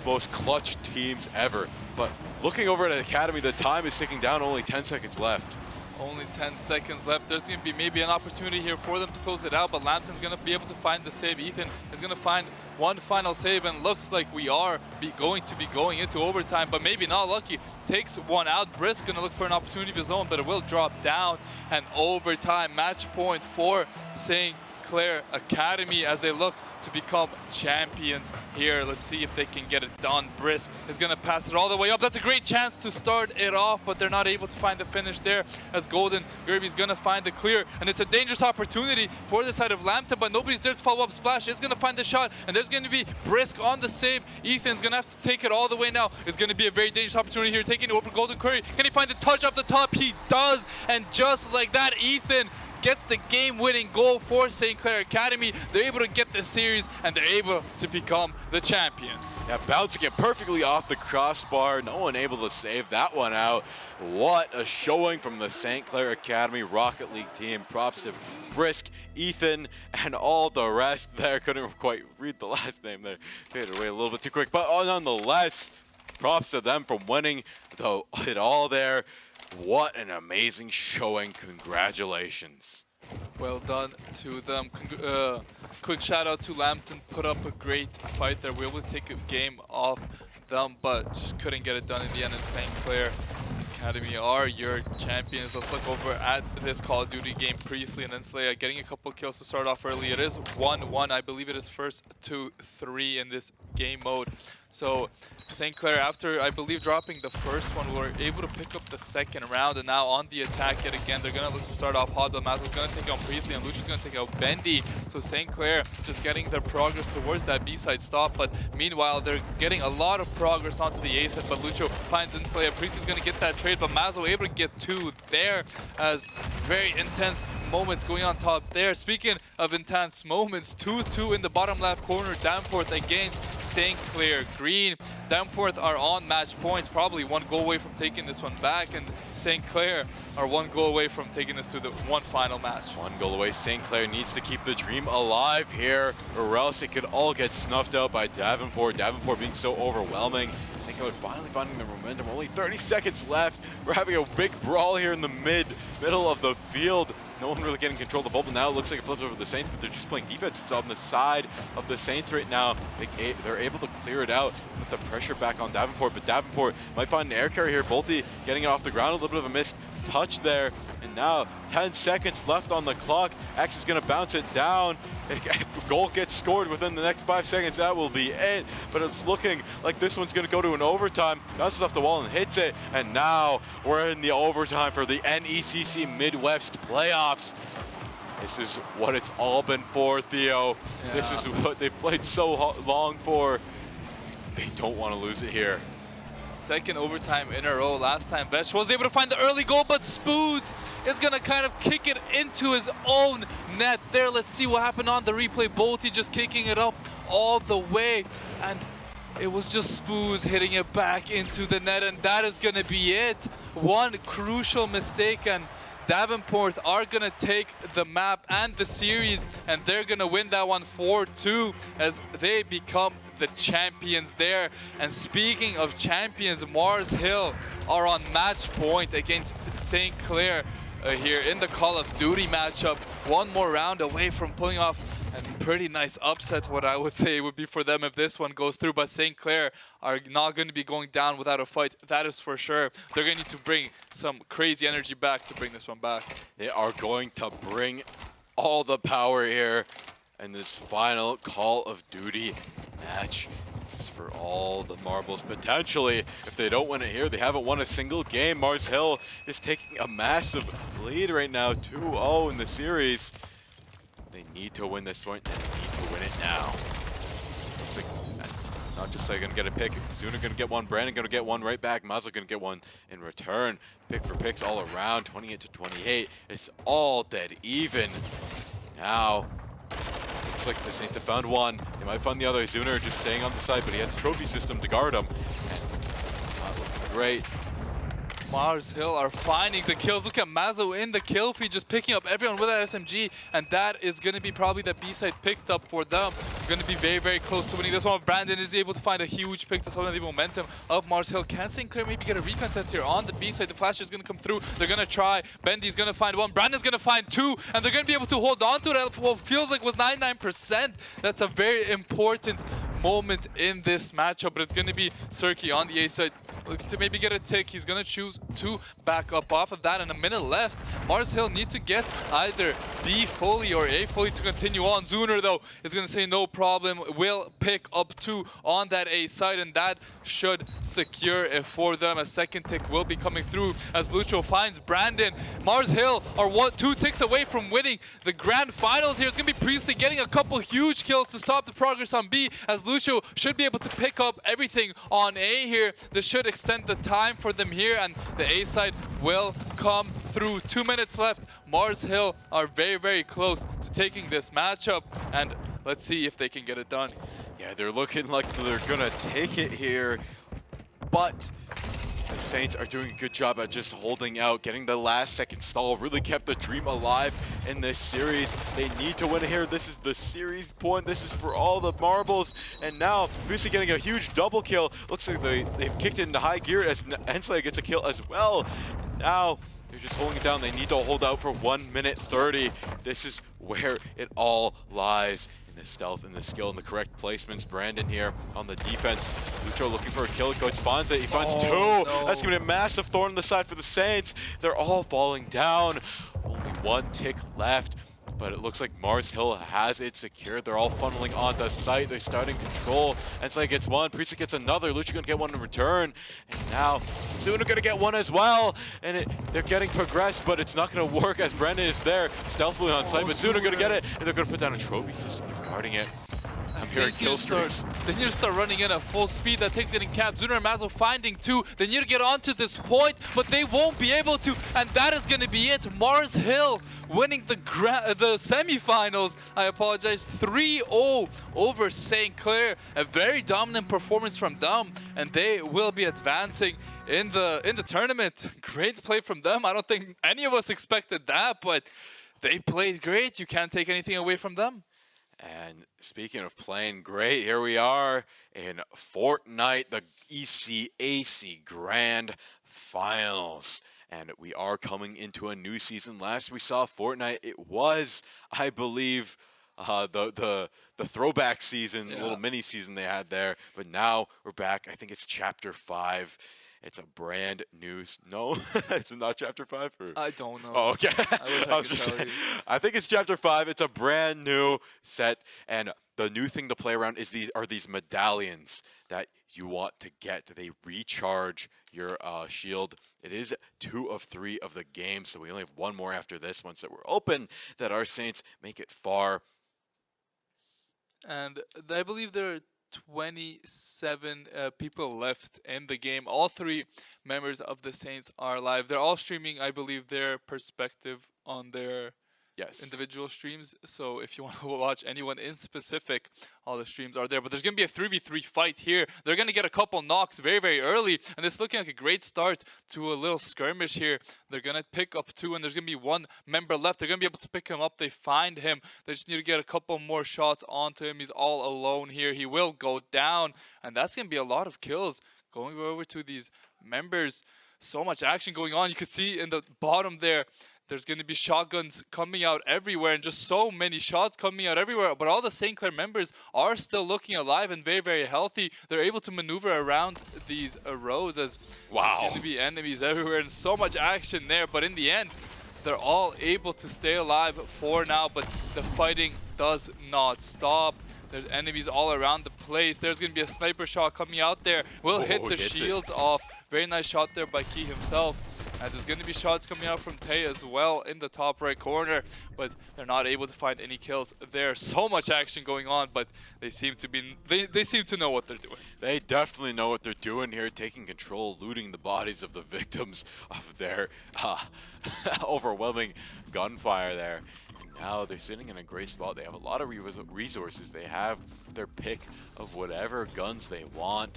most clutch teams ever. But looking over at the Academy, the time is ticking down, only 10 seconds left. Only 10 seconds left. There's going to be maybe an opportunity here for them to close it out, but Lambton's going to be able to find the save. Ethan is going to find one final save, and looks like we are going to be going into overtime, but maybe not. Lucky takes one out. Brisk going to look for an opportunity of his own, but it will drop down. And overtime match point for St. Clair Academy as they look to become champions here. Let's see if they can get it done. Brisk is going to pass it all the way up. That's a great chance to start it off, but they're not able to find the finish there, as Golden Gerby's going to find the clear. And it's a dangerous opportunity for the side of Lambton, but nobody's there to follow up. Splash is going to find the shot, and there's going to be Brisk on the save. Ethan's going to have to take it all the way now. It's going to be a very dangerous opportunity here, taking it over Golden Curry. Can he find the touch up the top? He does, and just like that, Ethan gets the game-winning goal for St. Clair Academy. They're able to get the series, and they're able to become the champions. Yeah, bouncing it perfectly off the crossbar. No one able to save that one out. What a showing from the St. Clair Academy Rocket League team. Props to Brisk, Ethan, and all the rest there. Couldn't quite read the last name there. Faded away a little bit too quick, but nonetheless, props to them for winning it all there. What an amazing showing. Congratulations. Well done to them. Quick shout out to Lambton. Put up a great fight there. We were able to take a game off them, but just couldn't get it done in the end. And St. Clair Academy are your champions. Let's look over at this Call of Duty game. Priestley and then Slaya getting a couple kills to start off early. It is 1-1. I believe it is first to 3 in this game mode. So St. Clair, after I believe dropping the first one, were able to pick up the second round, and now on the attack yet again. They're gonna look to start off hot, but Mazo's gonna take out Priestley and Lucia's gonna take out Bendy. So St. Clair just getting their progress towards that B-side stop, but meanwhile they're getting a lot of progress onto the A side. But Lucio finds Inslayer. Priestley's gonna get that trade, but Mazo able to get 2 there, as very intense moments going on top there. Speaking of intense moments, 2-2 in the bottom left corner. Davenport against St. Clair Green. Davenport are on match point, probably 1 goal away from taking this one back, and St. Clair are 1 goal away from taking this to the 1 final match. 1 goal away. St. Clair needs to keep the dream alive here, or else it could all get snuffed out by Davenport. Davenport being so overwhelming. St. Clair finally finding the momentum. Only 30 seconds left. We're having a big brawl here in the middle of the field. No one really getting control of the ball, but now it looks like it flips over the Saints, but they're just playing defense. It's on the side of the Saints right now. They're able to clear it out, put the pressure back on Davenport, but Davenport might find an air carry here. Bolte getting it off the ground, a little bit of a missed touch there. And now 10 seconds left on the clock. X is going to bounce it down. If a goal gets scored within the next 5 seconds, that will be it. But it's looking like this one's going to go to an overtime. Bounces off the wall and hits it. And now we're in the overtime for the NECC Midwest playoffs. This is what it's all been for, Theo. Yeah. This is what they've played so long for. They don't want to lose it here. Second overtime in a row. Last time Vesh was able to find the early goal, but Spoods is gonna kind of kick it into his own net there. Let's see what happened on the replay. Bolte just kicking it up all the way, and it was just Spoods hitting it back into the net, and that is gonna be it. 1 crucial mistake, and Davenport are gonna take the map and the series, and they're gonna win that one 4-2 as they become the champions there. And speaking of champions, Mars Hill are on match point against St. Clair here in the Call of Duty matchup. 1 more round away from pulling off a pretty nice upset, what I would say would be for them if this one goes through. But St. Clair are not going to be going down without a fight, that is for sure. They're going to need to bring some crazy energy back to bring this one back. They are going to bring all the power here in this final Call of Duty match. This is for all the marbles. Potentially, if they don't win it here, they haven't won a single game. Mars Hill is taking a massive lead right now, 2-0 in the series. They need to win this one, and they need to win it now. Looks like not just like gonna get a pick. Zuna gonna get one, Brandon gonna get one right back, Mazel gonna get one in return. Pick for picks all around, 28-28. It's all dead even. Now, looks like the Saints have found one. They might find the other. Zuna just staying on the side, but he has a trophy system to guard him. And not looking great. Mars Hill are finding the kills. Look at Mazo in the kill feed, just picking up everyone with that SMG, and that is going to be probably the B-side picked up for them. It's going to be very, very close to winning this one. Brandon is able to find a huge pick to slow down the momentum of Mars Hill. Can St. Clair maybe get a recontest here on the B-side? The flash is going to come through. They're going to try. Bendy's going to find 1. Brandon's going to find 2, and they're going to be able to hold on to it. What feels like was 99%. That's a very important moment in this matchup, but it's going to be Serki on the A side looking to maybe get a tick. He's going to choose to back up off of that, and a minute left. Mars Hill needs to get either B fully or A fully to continue on. Zuner, though, is going to say no problem. Will pick up 2 on that A side, and that should secure it for them. A second tick will be coming through as Lucho finds Brandon. Mars Hill are 2 ticks away from winning the grand finals here. It's going to be Priestley getting a couple huge kills to stop the progress on B, as Lucio should be able to pick up everything on A here. This should extend the time for them here, and the A side will come through. 2 minutes left. Mars Hill are very, very close to taking this matchup, and let's see if they can get it done. Yeah, they're looking like they're gonna take it here, but the Saints are doing a good job at just holding out, getting the last second stall, really kept the dream alive in this series. They need to win here. This is the series point. This is for all the marbles. And now, Varsity getting a huge double kill. Looks like they've kicked it into high gear as Hensley gets a kill as well. Now, they're just holding it down. They need to hold out for 1 minute 30. This is where it all lies. In the stealth and the skill and the correct placements. Brandon here on the defense. Lucho looking for a kill. Coach finds it. He finds two. No. That's going to be a massive thorn in the side for the Saints. They're all falling down. Only 1 tick left. But it looks like Mars Hill has it secured. They're all funneling on the site. They're starting control. Hensley gets one. Priest gets another. Lucha gonna get one in return. And now Suna gonna get one as well. And they're getting progressed, but it's not gonna work as Brandon is there stealthily on site. But Suna gonna get it, and they're gonna put down a trophy system. They're guarding it. I'm hearing kill streaks. They need to start running in at full speed. That takes getting capped. Zuner and Mazo finding two. They need to get onto this point, but they won't be able to. And that is going to be it. Mars Hill winning the semifinals. I apologize. 3-0 over St. Clair. A very dominant performance from them, and they will be advancing in the tournament. Great play from them. I don't think any of us expected that, but they played great. You can't take anything away from them. And speaking of playing great, here we are in Fortnite, the ECAC Grand Finals. And we are coming into a new season. Last we saw Fortnite, it was, I believe, the throwback season, little mini season they had there. But now we're back. I think it's Chapter 5. It's a brand new. No, it's not Chapter 5. Or? I don't know. Oh, okay. I think it's Chapter 5. It's a brand new set, and the new thing to play around is these medallions that you want to get. They recharge your shield. It is 2 of 3 of the game, so we only have 1 more after this once that we're open. That our Saints make it far. And I believe there are 27 people left in the game. All 3 members of the Saints are live. They're all streaming, I believe, their perspective on their individual streams. So if you want to watch anyone in specific, all the streams are there. But there's going to be a 3v3 fight here. They're going to get a couple knocks very, very early. And it's looking like a great start to a little skirmish here. They're going to pick up 2, and there's going to be 1 member left. They're going to be able to pick him up. They find him. They just need to get a couple more shots onto him. He's all alone here. He will go down. And that's going to be a lot of kills. Going over to these members. So much action going on. You can see in the bottom there, there's going to be shotguns coming out everywhere, and just so many shots coming out everywhere. But all the St. Clair members are still looking alive and very, very healthy. They're able to maneuver around these roads as there's going to be enemies everywhere, and so much action there. But in the end, they're all able to stay alive for now, but the fighting does not stop. There's enemies all around the place. There's going to be a sniper shot coming out there. Will hit the shields off. Very nice shot there by Key himself. And there's going to be shots coming out from Tay as well in the top right corner, but they're not able to find any kills there. So much action going on, but they seem to be they seem to know what they're doing. They definitely know what they're doing here, taking control, looting the bodies of the victims of their overwhelming gunfire there. And now they're sitting in a great spot. They have a lot of resources. They have their pick of whatever guns they want.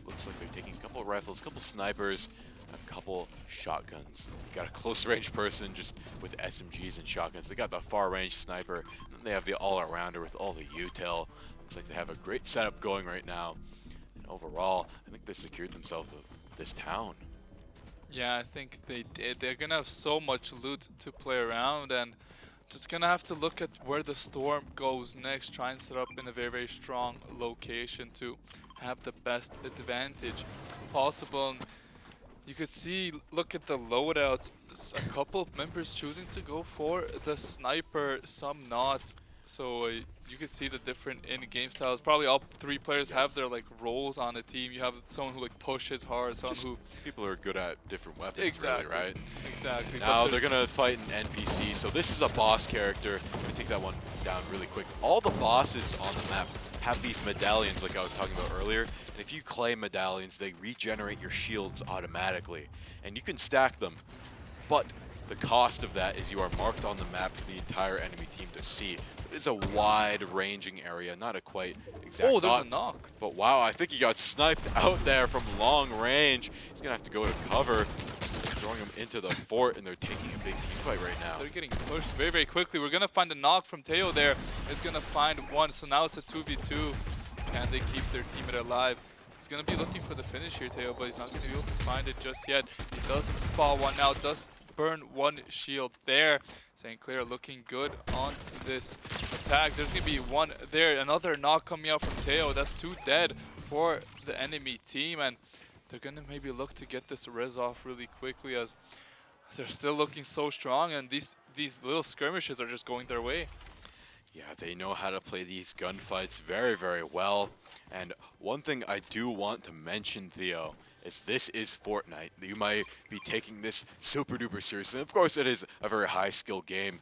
Looks like they're taking a couple of rifles, a couple snipers, a couple shotguns. Got a close range person just with SMGs and shotguns. They got the far range sniper, and then they have the all-arounder with all the util. Looks like they have a great setup going right now. And overall, I think they secured themselves this town. Yeah, I think they did. They're gonna have so much loot to play around, and just gonna have to look at where the storm goes next. Try and set up in a very, very strong location to have the best advantage possible. And you could see, look at the loadout. A couple of members choosing to go for the sniper, some not. So you could see the different in-game styles. Probably all 3 players have their like roles on a team. You have someone who like pushes hard, someone who people are good at different weapons, really, right? Exactly. Now they're gonna fight an NPC. So this is a boss character. I'm gonna take that one down really quick. All the bosses on the map have these medallions like I was talking about earlier. And if you claim medallions, they regenerate your shields automatically. And you can stack them. But the cost of that is you are marked on the map for the entire enemy team to see. It is a wide-ranging area, not a quite exact Oh, there's dot, a knock. but wow, I think he got sniped out there from long range. He's gonna have to go to cover, throwing him into the fort, and they're taking a big team fight right now. They're getting pushed very, very quickly. We're going to find a knock from Teo there. It's going to find one, so now it's a 2v2. Can they keep their teammate alive? He's going to be looking for the finish here, Teo, but he's not going to be able to find it just yet. He does spot one now, does burn one shield there. St. Clair looking good on this attack. There's going to be one there. Another knock coming out from Teo. That's 2 dead for the enemy team, and they're going to maybe look to get this res off really quickly, as they're still looking so strong, and these little skirmishes are just going their way. Yeah, they know how to play these gunfights very, very well. And one thing I do want to mention, Theo, is this is Fortnite. You might be taking this super duper seriously. And of course, it is a very high skill game,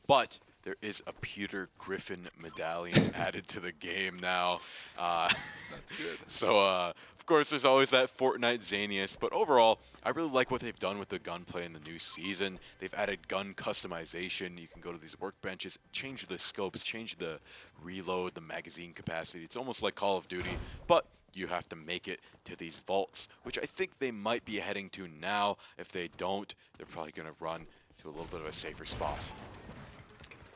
but there is a Peter Griffin medallion added to the game now. That's good. So, of course, there's always that Fortnite Zanius, but overall, I really like what they've done with the gunplay in the new season. They've added gun customization. You can go to these workbenches, change the scopes, change the reload, the magazine capacity. It's almost like Call of Duty, but you have to make it to these vaults, which I think they might be heading to now. If they don't, they're probably going to run to a little bit of a safer spot.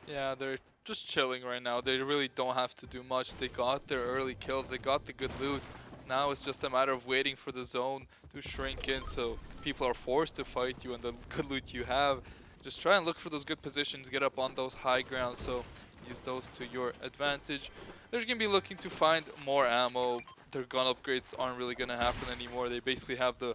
Yeah, they're just chilling right now. They really don't have to do much. They got their early kills. They got the good loot. Now it's just a matter of waiting for the zone to shrink in, so people are forced to fight you, and the good loot you have, just try and look for those good positions, get up on those high grounds, so use those to your advantage. They're going to be looking to find more ammo. Their gun upgrades aren't really going to happen anymore. They basically have the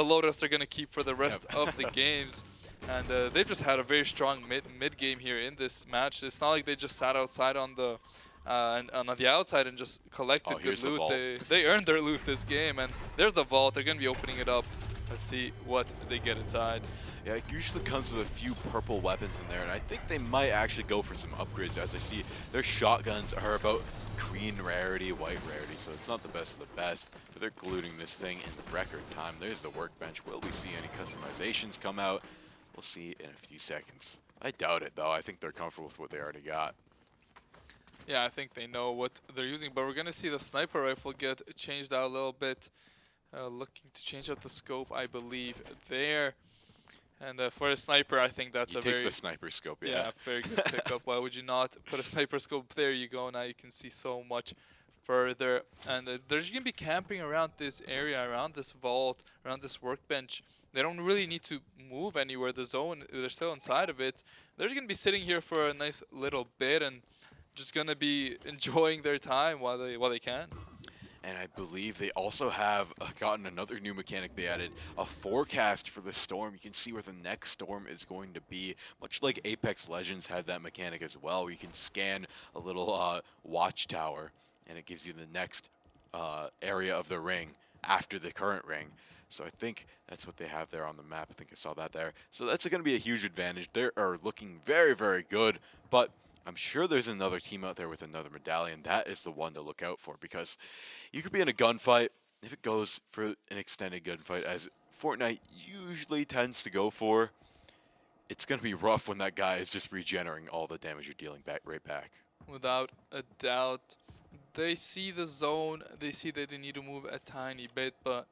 Lotus they're going to keep for the rest of the games. And they've just had a very strong mid game here in this match. It's not like they just sat outside on the on the outside and just collected good loot. They earned their loot this game, and there's the vault. They're going to be opening it up. Let's see what they get inside. Yeah, it usually comes with a few purple weapons in there, and I think they might actually go for some upgrades. As I see, their shotguns are about green rarity, white rarity, so it's not the best of the best, but they're gluing this thing in record time. There's the workbench. Will we see any customizations come out? We'll see in a few seconds. I doubt it, though. I think they're comfortable with what they already got. Yeah, I think they know what they're using, but we're going to see the sniper rifle get changed out a little bit. Looking to change out the scope, I believe, there. And for a sniper, I think that's He takes the sniper scope, yeah. Yeah, very good pickup. Why would you not put a sniper scope? There you go. Now you can see so much further. And they're just going to be camping around this area, around this vault, around this workbench. They don't really need to move anywhere. The zone, they're still inside of it. They're just going to be sitting here for a nice little bit and just going to be enjoying their time while they can. And I believe they also have gotten another new mechanic they added, a forecast for the storm. You can see where the next storm is going to be, much like Apex Legends had that mechanic as well, where you can scan a little watchtower, and it gives you the next area of the ring after the current ring. So I think that's what they have there on the map. I think I saw that there. So that's going to be a huge advantage. They are looking very, very good, but I'm sure there's another team out there with another medallion. That is the one to look out for, because you could be in a gunfight. If it goes for an extended gunfight, as Fortnite usually tends to go for, it's going to be rough when that guy is just regenerating all the damage you're dealing right back. Without a doubt. They see the zone. They see that they need to move a tiny bit, but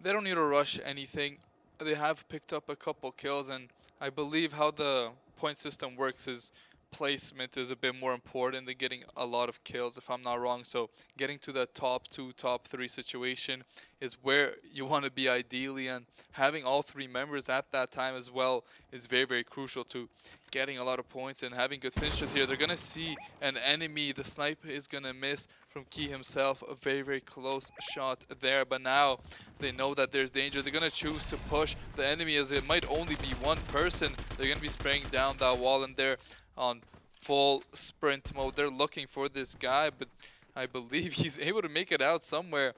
they don't need to rush anything. They have picked up a couple kills, and I believe how the point system works is placement is a bit more important than getting a lot of kills, if I'm not wrong. So getting to that top 2, top 3 situation is where you want to be ideally, and having all 3 members at that time as well is very, very crucial to getting a lot of points and having good finishes here. They're going to see an enemy. The sniper is going to miss from Key himself. A very, very close shot there, but now they know that there's danger. They're going to choose to push the enemy, as it might only be one person. They're going to be spraying down that wall, and they're on full sprint mode. They're looking for this guy, but I believe he's able to make it out somewhere.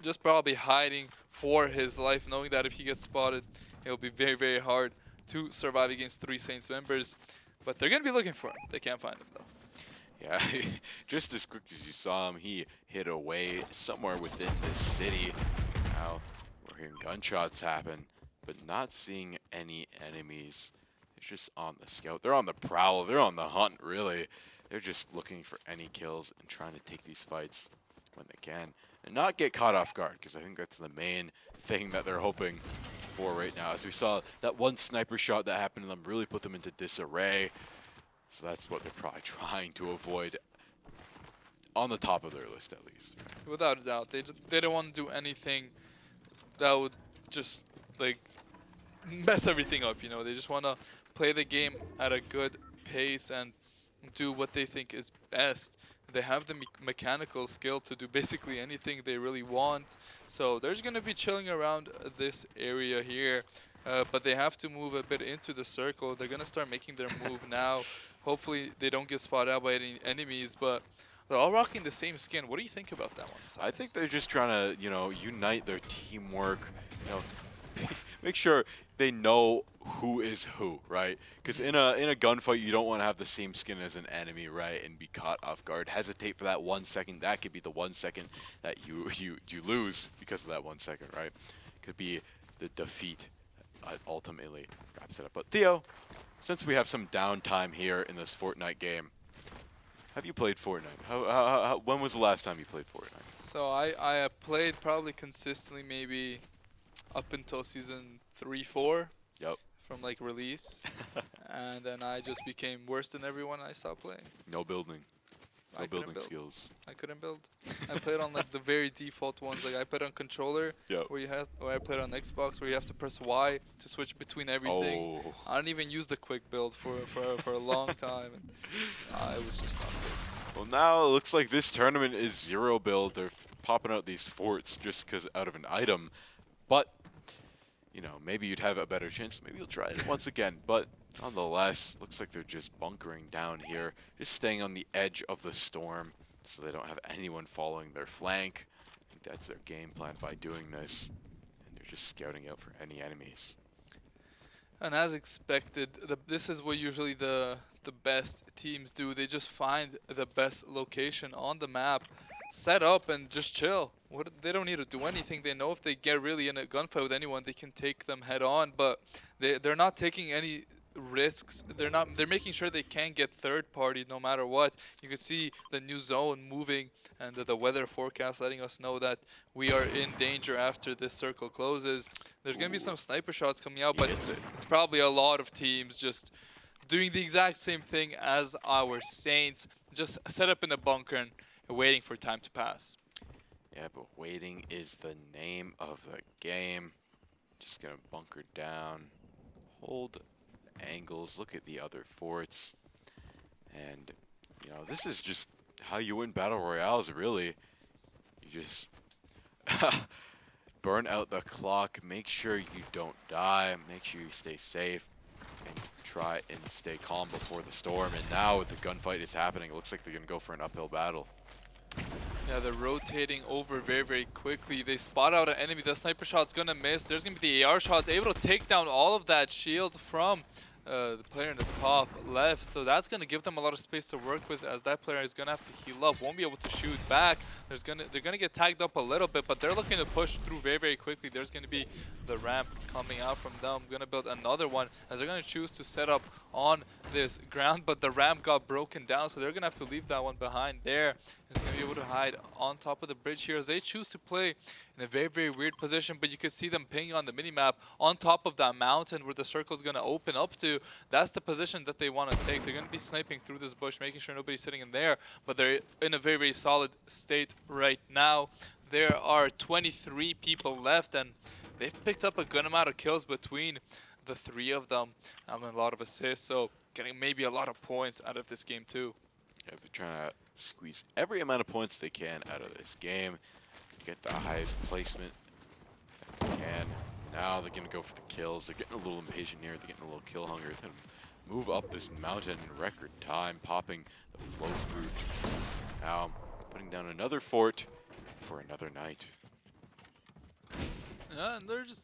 Just probably hiding for his life, knowing that if he gets spotted, it'll be very, very hard to survive against 3 Saints members. But they're going to be looking for him. They can't find him, though. Yeah, just as quick as you saw him, he hid away somewhere within this city. Now we're hearing gunshots happen. but not seeing any enemies. They're just on the scout. They're on the prowl. They're on the hunt, really. They're just looking for any kills and trying to take these fights when they can and not get caught off guard, because I think that's the main thing that they're hoping for right now. As we saw, that one sniper shot that happened to them really put them into disarray. So that's what they're probably trying to avoid on the top of their list, at least. Without a doubt, they don't want to do anything that would just like mess everything up. You know, they just want to play the game at a good pace and do what they think is best. They have the mechanical skill to do basically anything they really want. So they're just going to be chilling around this area here. But they have to move a bit into the circle. They're going to start making their move now. Hopefully they don't get spotted out by any enemies, but they're all rocking the same skin. What do you think about that one, Thomas? I think they're just trying to, you know, unite their teamwork, you know, make sure they know who is who, right? Because in a gunfight, you don't want to have the same skin as an enemy, right? And be caught off guard. Hesitate for that 1 second. That could be the 1 second that you lose because of that 1 second, right? Could be the defeat ultimately wraps it up. But Theo, since we have some downtime here in this Fortnite game, have you played Fortnite? When was the last time you played Fortnite? So I played probably consistently maybe up until season 3, 4. Yep. From like release. And then I just became worse than everyone. I stopped playing. No building. No building build. skills. I couldn't build. I played on like the very default ones. Like I played on controller, Yep. or I played on Xbox where you have to press Y to switch between everything. Oh. I didn't even use the quick build for a long time. And, it was just not good. Well, now it looks like this tournament is 0 build. They're popping out these forts just because out of an item. But, you know, maybe you'd have a better chance. Maybe you'll try it once again. But nonetheless, looks like they're just bunkering down here, just staying on the edge of the storm so they don't have anyone following their flank. I think that's their game plan by doing this. And they're just scouting out for any enemies. And as expected, this is what usually the best teams do. They just find the best location on the map, set up, and just chill. They don't need to do anything. They know if they get really in a gunfight with anyone, they can take them head on. But they're not taking any risks. They're making sure they can get third party no matter what. You can see the new zone moving and the weather forecast letting us know that we are in danger after this circle closes. There's going to be some sniper shots coming out, but it's probably a lot of teams just doing the exact same thing as our Saints, just set up in a bunker and waiting for time to pass. Yeah, but waiting is the name of the game. Just gonna bunker down, hold angles, look at the other forts, and you know, this is just how you win battle royales, really. You just burn out the clock, make sure you don't die, make sure you stay safe, and try and stay calm before the storm. And now with the gunfight is happening, it looks like they're gonna go for an uphill battle. Yeah, they're rotating over very, very quickly. They spot out an enemy. The sniper shot's gonna miss. There's gonna be the AR shots, able to take down all of that shield from the player in the top left. So that's gonna give them a lot of space to work with, as that player is gonna have to heal up, won't be able to shoot back. They're gonna get tagged up a little bit, but they're looking to push through very, very quickly. There's gonna be the ramp coming out from them. Gonna build another one, as they're gonna choose to set up on this ground, but the ramp got broken down, so they're gonna have to leave that one behind there. It's gonna be able to hide on top of the bridge here, as they choose to play in a very, very weird position. But you can see them pinging on the minimap on top of that mountain where the circle's gonna open up to. That's the position that they want to take. They're gonna be sniping through this bush, making sure nobody's sitting in there, but they're in a very, very solid state right now. There are 23 people left, and they've picked up a good amount of kills between the three of them, and a lot of assists, so getting maybe a lot of points out of this game too. Yeah, they're trying to squeeze every amount of points they can out of this game, get the highest placement that they can. Now they're gonna go for the kills. They're getting a little impatient here. They're getting a little kill hunger. They're gonna move up this mountain in record time, popping the flow fruit. Now putting down another fort for another night. Yeah, and they're just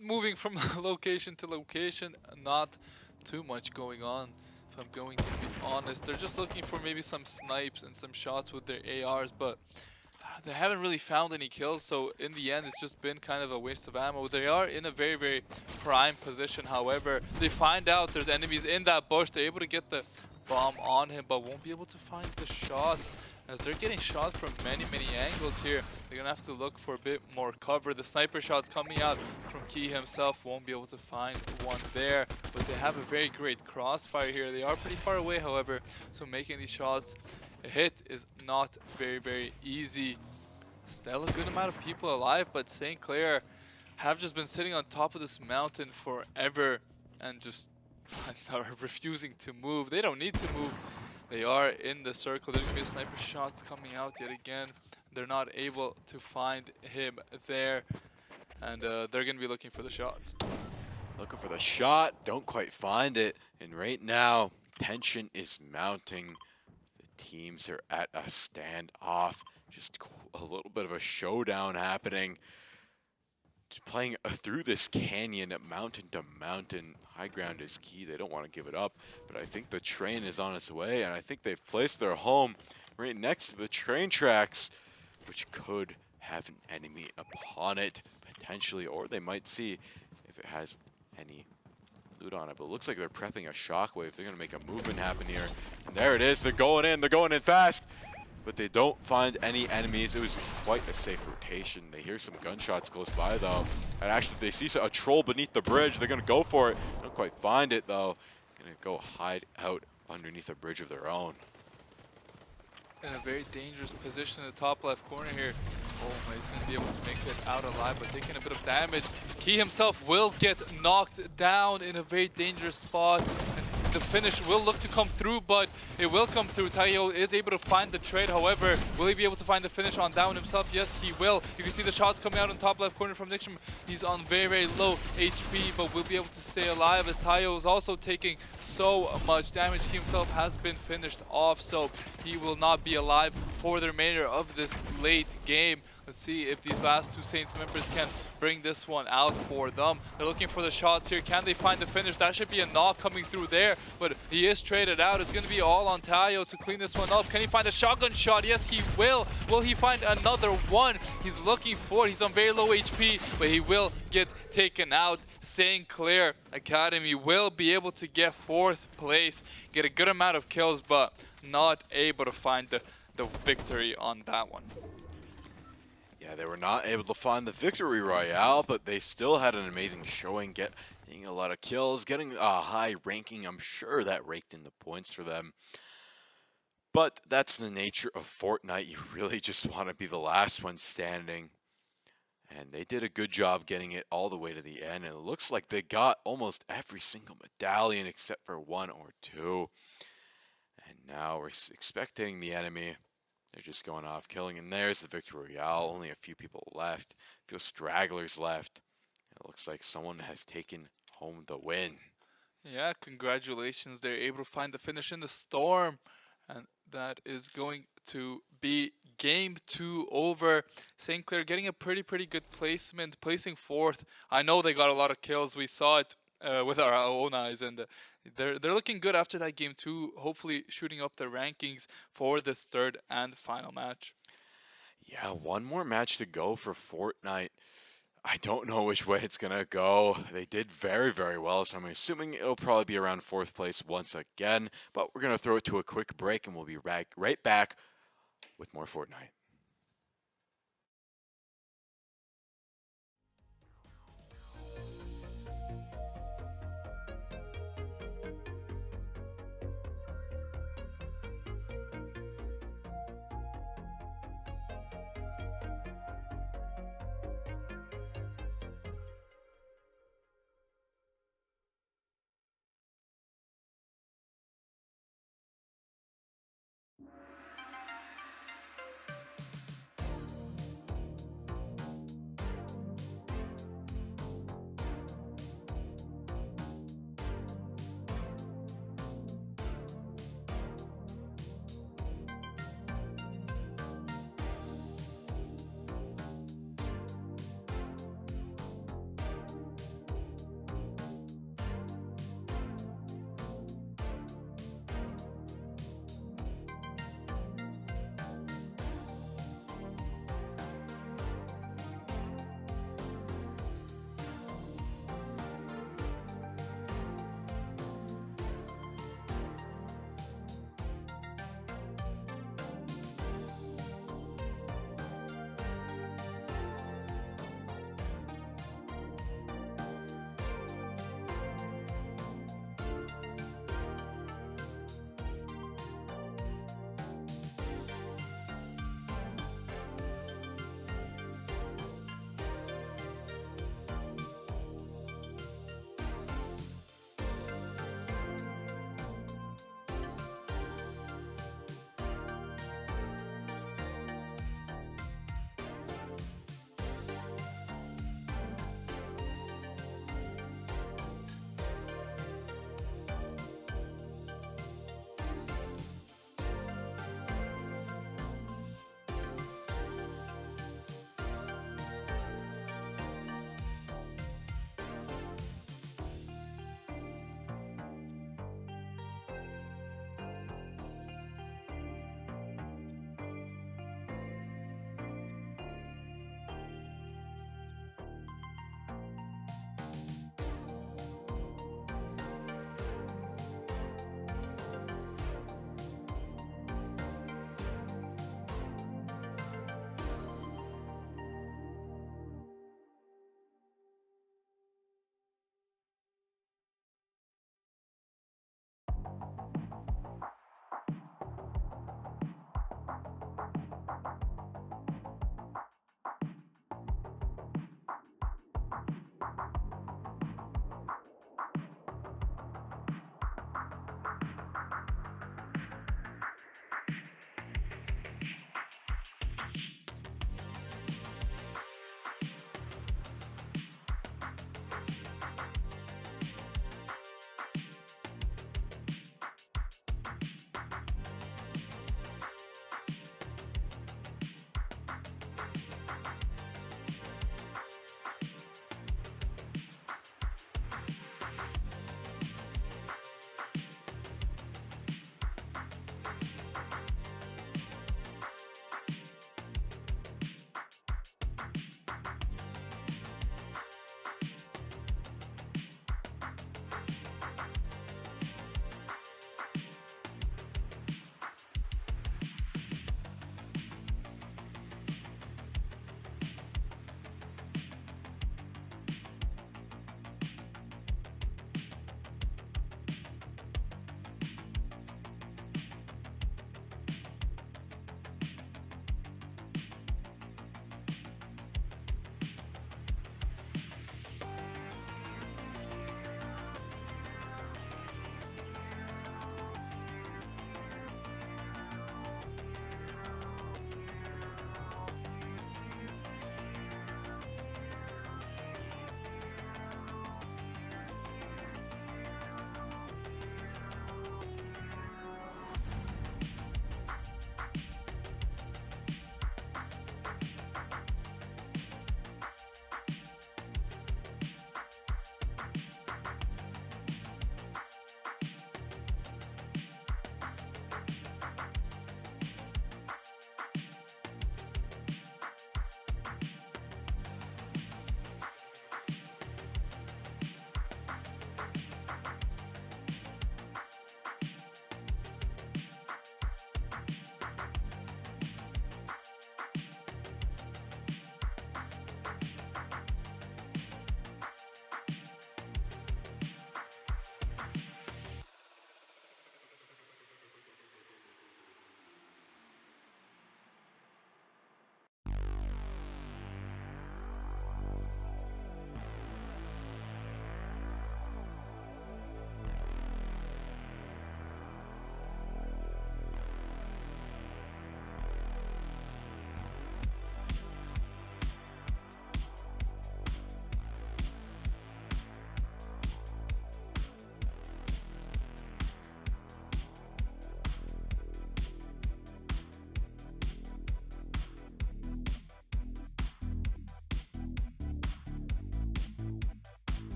moving from location to location, not too much going on, if I'm going to be honest. They're just looking for maybe some snipes and some shots with their ARs, but they haven't really found any kills, so in the end, it's just been kind of a waste of ammo. They are in a very, very prime position. However, they find out there's enemies in that bush. They're able to get the bomb on him, but won't be able to find the shots. As they're getting shots from many, many angles here, they're going to have to look for a bit more cover. The sniper shots coming out from Key himself, won't be able to find one there, but they have a very great crossfire here. They are pretty far away, however, so making these shots a hit is not very, very easy. Still a good amount of people alive, but St. Clair have just been sitting on top of this mountain forever and just are refusing to move. They don't need to move. They are in the circle. There's going to be sniper shots coming out yet again. They're not able to find him there, and they're going to be looking for the shots. Looking for the shot, don't quite find it, and right now, tension is mounting. The teams are at a standoff. Just a little bit of a showdown happening. Just playing through this canyon, mountain to mountain. High ground is key. They don't want to give it up, but I think the train is on its way, and I think they've placed their home right next to the train tracks, which could have an enemy upon it, potentially, or they might see if it has any loot on it. But it looks like they're prepping a shockwave. They're going to make a movement happen here. And there it is. They're going in fast. But they don't find any enemies. It was quite a safe rotation. They hear some gunshots close by, though. And actually, they see a troll beneath the bridge. They're going to go for it. Don't quite find it, though. Going to go hide out underneath a bridge of their own. In a very dangerous position in the top left corner here. Oh, he's going to be able to make it out alive, but taking a bit of damage. Key himself will get knocked down in a very dangerous spot. And the finish will look to come through, but it will come through. Tayo is able to find the trade. However, will he be able to find the finish on down himself? Yes, he will. You can see the shots coming out on top left corner from Nixon. He's on very, very low HP, but will be able to stay alive as Tayo is also taking so much damage. He himself has been finished off, so he will not be alive for the remainder of this late game. Let's see if these last two Saints members can bring this one out for them. They're looking for the shots here. Can they find the finish? That should be a knock coming through there, but he is traded out. It's going to be all on Tayo to clean this one up. Can he find a shotgun shot? Yes, he will. Will he find another one? He's looking for it. He's on very low HP, but he will get taken out. St. Clair Academy will be able to get 4th place, get a good amount of kills, but not able to find the victory on that one. Yeah, they were not able to find the victory royale, but they still had an amazing showing, getting a lot of kills, getting a high ranking. I'm sure that raked in the points for them. But that's the nature of Fortnite. You really just want to be the last one standing. And they did a good job getting it all the way to the end. And it looks like they got almost every single medallion except for 1 or 2. And now we're expecting the enemy. They're just going off killing, and there's the victory royale. Only a few people left, a few stragglers left. It looks like someone has taken home the win. Yeah, congratulations. They're able to find the finish in the storm, and that is going to be game 2 over. St. Clair getting a pretty good placement, placing 4th. I know they got a lot of kills. We saw it with our own eyes, and they're looking good after that game 2, hopefully shooting up their rankings for this 3rd and final match. Yeah, one more match to go for Fortnite. I don't know which way it's going to go. They did very well, so I'm assuming it'll probably be around 4th place once again. But we're going to throw it to a quick break, and we'll be right back with more Fortnite.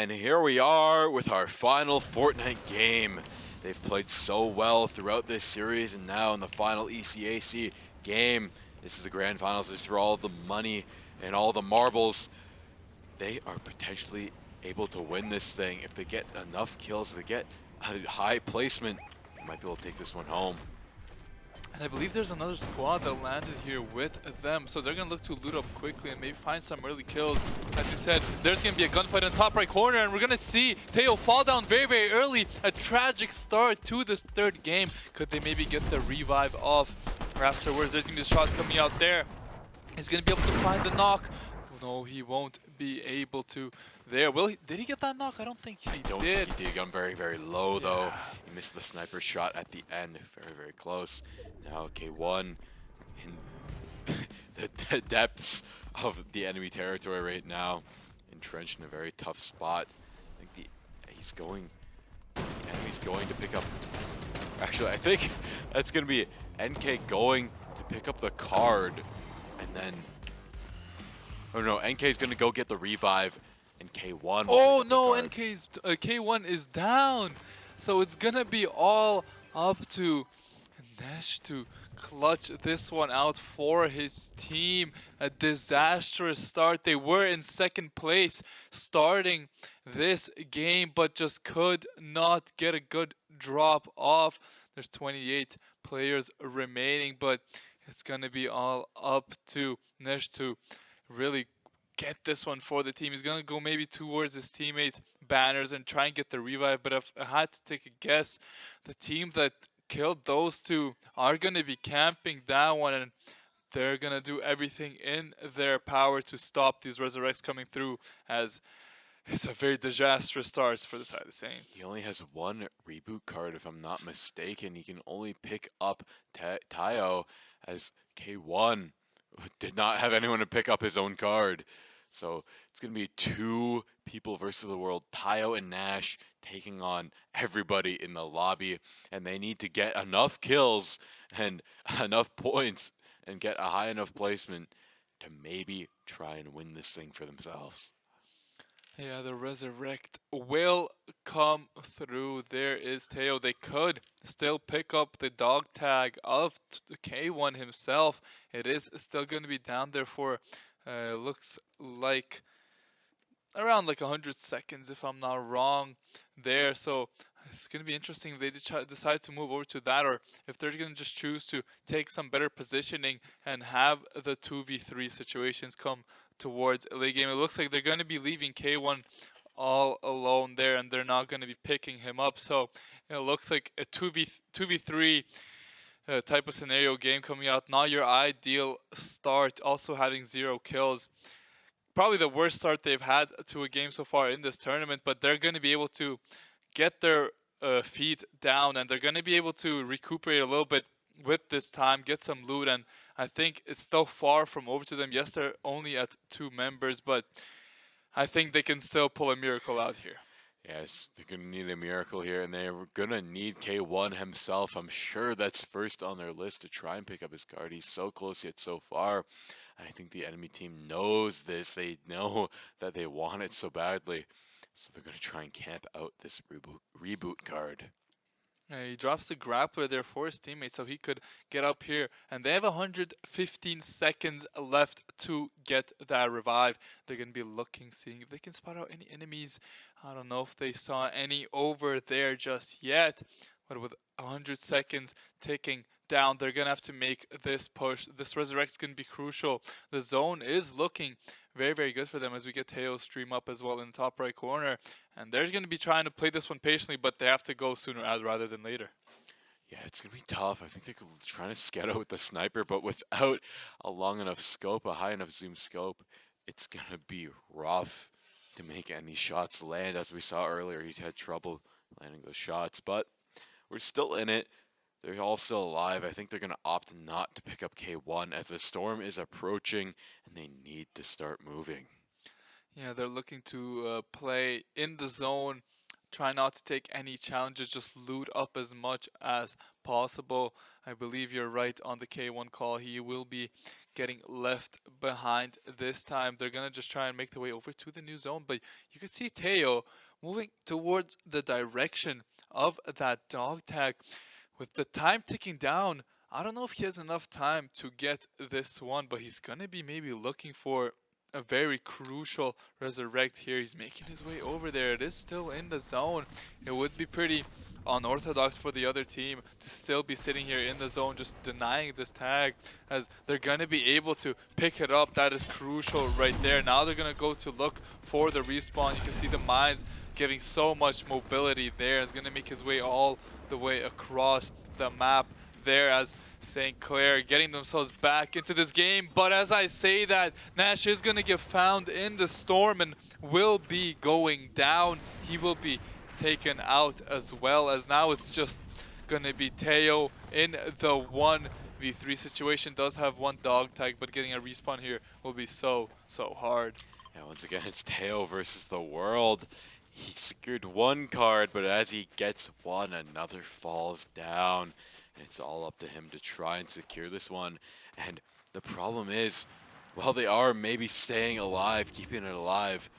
And here we are with our final Fortnite game. They've played so well throughout this series, and now in the final ECAC game, this is the grand finals. This is for all the money and all the marbles. They are potentially able to win this thing if they get enough kills, if they get a high placement. They might be able to take this one home. And I believe there's another squad that landed here with them, so they're going to look to loot up quickly and maybe find some early kills. As you said, there's going to be a gunfight in the top right corner, and we're going to see Teo fall down very, very early. A tragic start to this third game. Could they maybe get the revive off? Or afterwards, there's going to be shots coming out there. He's going to be able to find the knock. No, he won't be able to there. Did he get that knock? I don't think he did. He did. Got very, very low, though. He missed the sniper shot at the end. Very, very close. Now K1 in the depths of the enemy territory right now. Entrenched in a very tough spot. I think the enemy's going to pick up. Actually, I think that's going to be NK going to pick up the card. And then... Oh no, NK's going to go get the revive. And K1. Oh no, NK's K1 is down. So it's going to be all up to Nesh to clutch this one out for his team. A disastrous start. They were in second place starting this game, but just could not get a good drop off. There's 28 players remaining, but it's going to be all up to Nesh to really get this one for the team. He's going to go maybe towards his teammates' banners and try and get the revive, but if I had to take a guess, the team that killed those two are going to be camping that one, and they're going to do everything in their power to stop these resurrects coming through, as it's a very disastrous start for the side of the Saints. He only has one reboot card, if I'm not mistaken. He can only pick up Tayo, as K1 did not have anyone to pick up his own card. So it's going to be two people versus the world, Tayo and Nash, taking on everybody in the lobby. And they need to get enough kills and enough points and get a high enough placement to maybe try and win this thing for themselves. Yeah, the resurrect will come through. There is Teo. They could still pick up the dog tag of K1 himself. It is still going to be down there for looks like around like 100 seconds, if I'm not wrong there. So it's going to be interesting if they decide to move over to that, or if they're going to just choose to take some better positioning and have the 2v3 situations come towards a late game. It looks like they're going to be leaving K1 all alone there, and they're not going to be picking him up. So it looks like a 2v3 type of scenario game coming out. Not your ideal start, also having 0 kills. Probably the worst start they've had to a game so far in this tournament, but they're going to be able to get their feet down, and they're going to be able to recuperate a little bit with this time, get some loot, and I think it's still far from over to them. Yes, they're only at 2 members, but I think they can still pull a miracle out here. Yes, they're going to need a miracle here, and they're going to need K1 himself. I'm sure that's first on their list to try and pick up his card. He's so close yet so far. I think the enemy team knows this. They know that they want it so badly. So they're going to try and camp out this reboot card. He drops the grappler there for his teammates so he could get up here. And they have 115 seconds left to get that revive. They're going to be looking, seeing if they can spot out any enemies. I don't know if they saw any over there just yet. But with 100 seconds ticking down, they're going to have to make this push. This resurrect's going to be crucial. The zone is looking very, very good for them as we get Teo's stream up as well in the top right corner. And they're going to be trying to play this one patiently, but they have to go sooner rather than later. Yeah, it's going to be tough. I think they're trying to scout out with the sniper, but without a long enough scope, a high enough zoom scope, it's going to be rough to make any shots land. As we saw earlier, he had trouble landing those shots, but we're still in it. They're all still alive. I think they're going to opt not to pick up K1 as the storm is approaching and they need to start moving. Yeah, they're looking to play in the zone, try not to take any challenges, just loot up as much as possible. I believe you're right on the K1 call. He will be getting left behind this time. They're going to just try and make their way over to the new zone, but you can see Teo moving towards the direction of that dog tag. With the time ticking down, I don't know if he has enough time to get this one, but he's going to be maybe looking for a very crucial resurrect here. He's making his way over there. It is still in the zone. It would be pretty unorthodox for the other team to still be sitting here in the zone, just denying this tag, as they're going to be able to pick it up. That is crucial right there. Now they're going to go to look for the respawn. You can see the mines giving so much mobility there. It's going to make his way all the way across the map there, as St. Clair getting themselves back into this game. But as I say that, Nash is going to get found in the storm and will be going down. He will be taken out as well, as now it's just going to be Teo in the 1v3 situation. Does have one dog tag, but getting a respawn here will be so hard. Yeah, once again, it's Teo versus the world. He secured one card, but as he gets one, another falls down. It's all up to him to try and secure this one. And the problem is, while they are maybe staying alive, keeping it alive,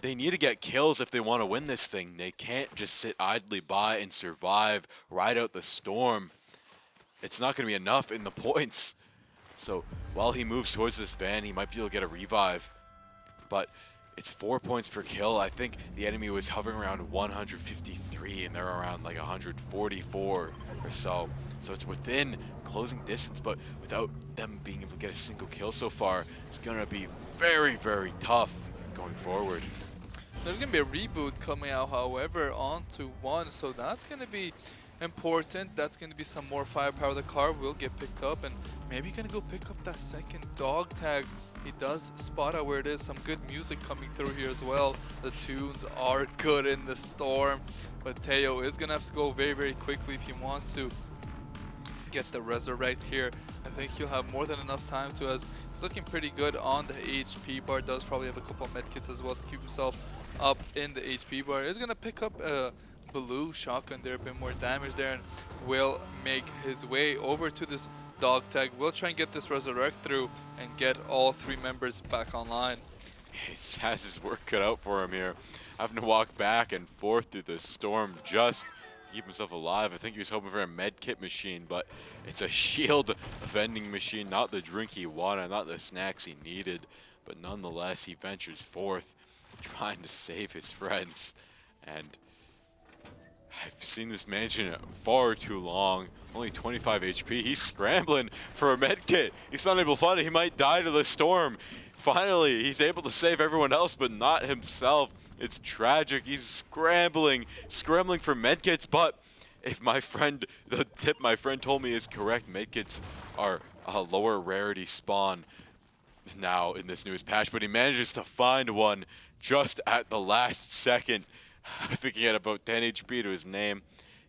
they need to get kills if they want to win this thing. They can't just sit idly by and survive, ride out the storm. It's not going to be enough in the points. So while he moves towards this van, he might be able to get a revive. But it's 4 points per kill. I think the enemy was hovering around 153 and they're around like 144 or so. So it's within closing distance, but without them being able to get a single kill so far, it's going to be very, very tough going forward. There's going to be a reboot coming out, however, onto 1, so that's going to be important. That's going to be some more firepower. The car will get picked up, and maybe going to go pick up that second dog tag. He does spot out where it is. Some good music coming through here as well. The tunes are good in the storm, but Teo is going to have to go very, very quickly if he wants to get the resurrect here. I think he'll have more than enough time to, as he's looking pretty good on the HP bar. Does probably have a couple of medkits as well to keep himself up in the HP bar. Is going to pick up a blue shotgun there, a bit more damage there, and will make his way over to this dog tag. We'll try and get this resurrect through and get all 3 members back online. He has his work cut out for him here, having to walk back and forth through the storm just to keep himself alive. I think he was hoping for a med kit machine, but it's a shield vending machine, not the drink he wanted, not the snacks he needed. But nonetheless, he ventures forth, trying to save his friends. And I've seen this mansion far too long. Only 25 HP. He's scrambling for a med kit. He's not able to find it. He might die to the storm. Finally, he's able to save everyone else, but not himself. It's tragic. He's scrambling for medkits. But if the tip my friend told me is correct, medkits are a lower rarity spawn now in this newest patch. But he manages to find one just at the last second. I think he had about 10 HP to his name.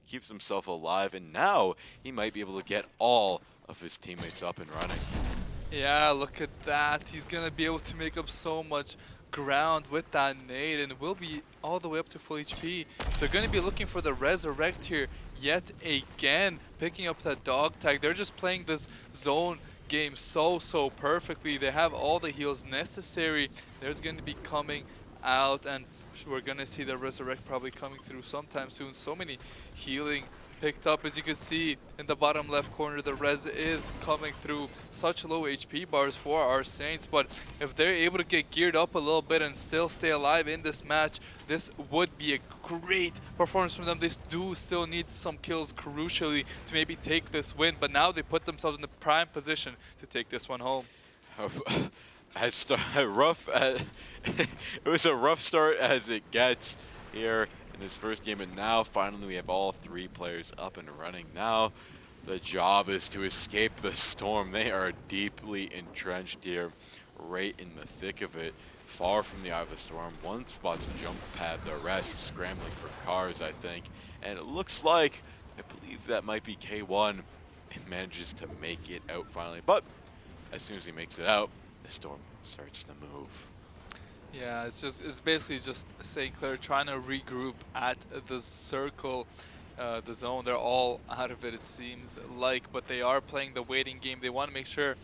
Keeps himself alive, and now he might be able to get all of his teammates up and running. Yeah, look at that. He's going to be able to make up so much ground with that nade, and will be all the way up to full HP. They're going to be looking for the resurrect here yet again, picking up that dog tag. They're just playing this zone game so perfectly. They have all the heals necessary. There's going to be coming out, and we're going to see the resurrect probably coming through sometime soon. So many healing picked up. As you can see in the bottom left corner, the res is coming through. Such low HP bars for our Saints, but if they're able to get geared up a little bit and still stay alive in this match, this would be a great performance from them. They do still need some kills crucially to maybe take this win, but now they put themselves in the prime position to take this one home. It was a rough start as it gets here in this first game, and now finally we have all 3 players up and running. Now the job is to escape the storm. They are deeply entrenched here, right in the thick of it, far from the eye of the storm. One spot's a jump pad, the rest scrambling for cars, I think. And it looks like, I believe that might be K1, it manages to make it out finally. But as soon as he makes it out, the storm starts to move. Yeah, it's basically just St. Clair trying to regroup at the circle, the zone. They're all out of it seems like, but they are playing the waiting game. They want to make sure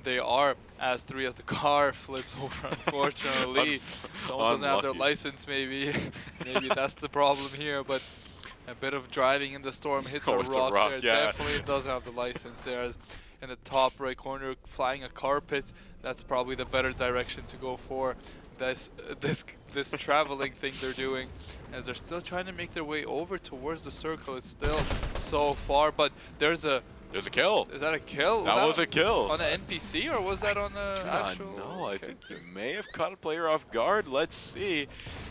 they are as three as the car flips over. Unfortunately, someone doesn't have their Unlucky. license. Maybe, maybe that's the problem here. But a bit of driving in the storm hits a Oh, it's a rock rock, there. yeah. Definitely doesn't have the license there. As in the top right corner, flying a carpet. That's probably the better direction to go for. This traveling thing they're doing, as they're still trying to make their way over towards the circle. It's still so far, but there's a kill. is that a kill? That was a kill. On an NPC or was that on an actual? No, I think character? he may have caught a player off guard. Let's see.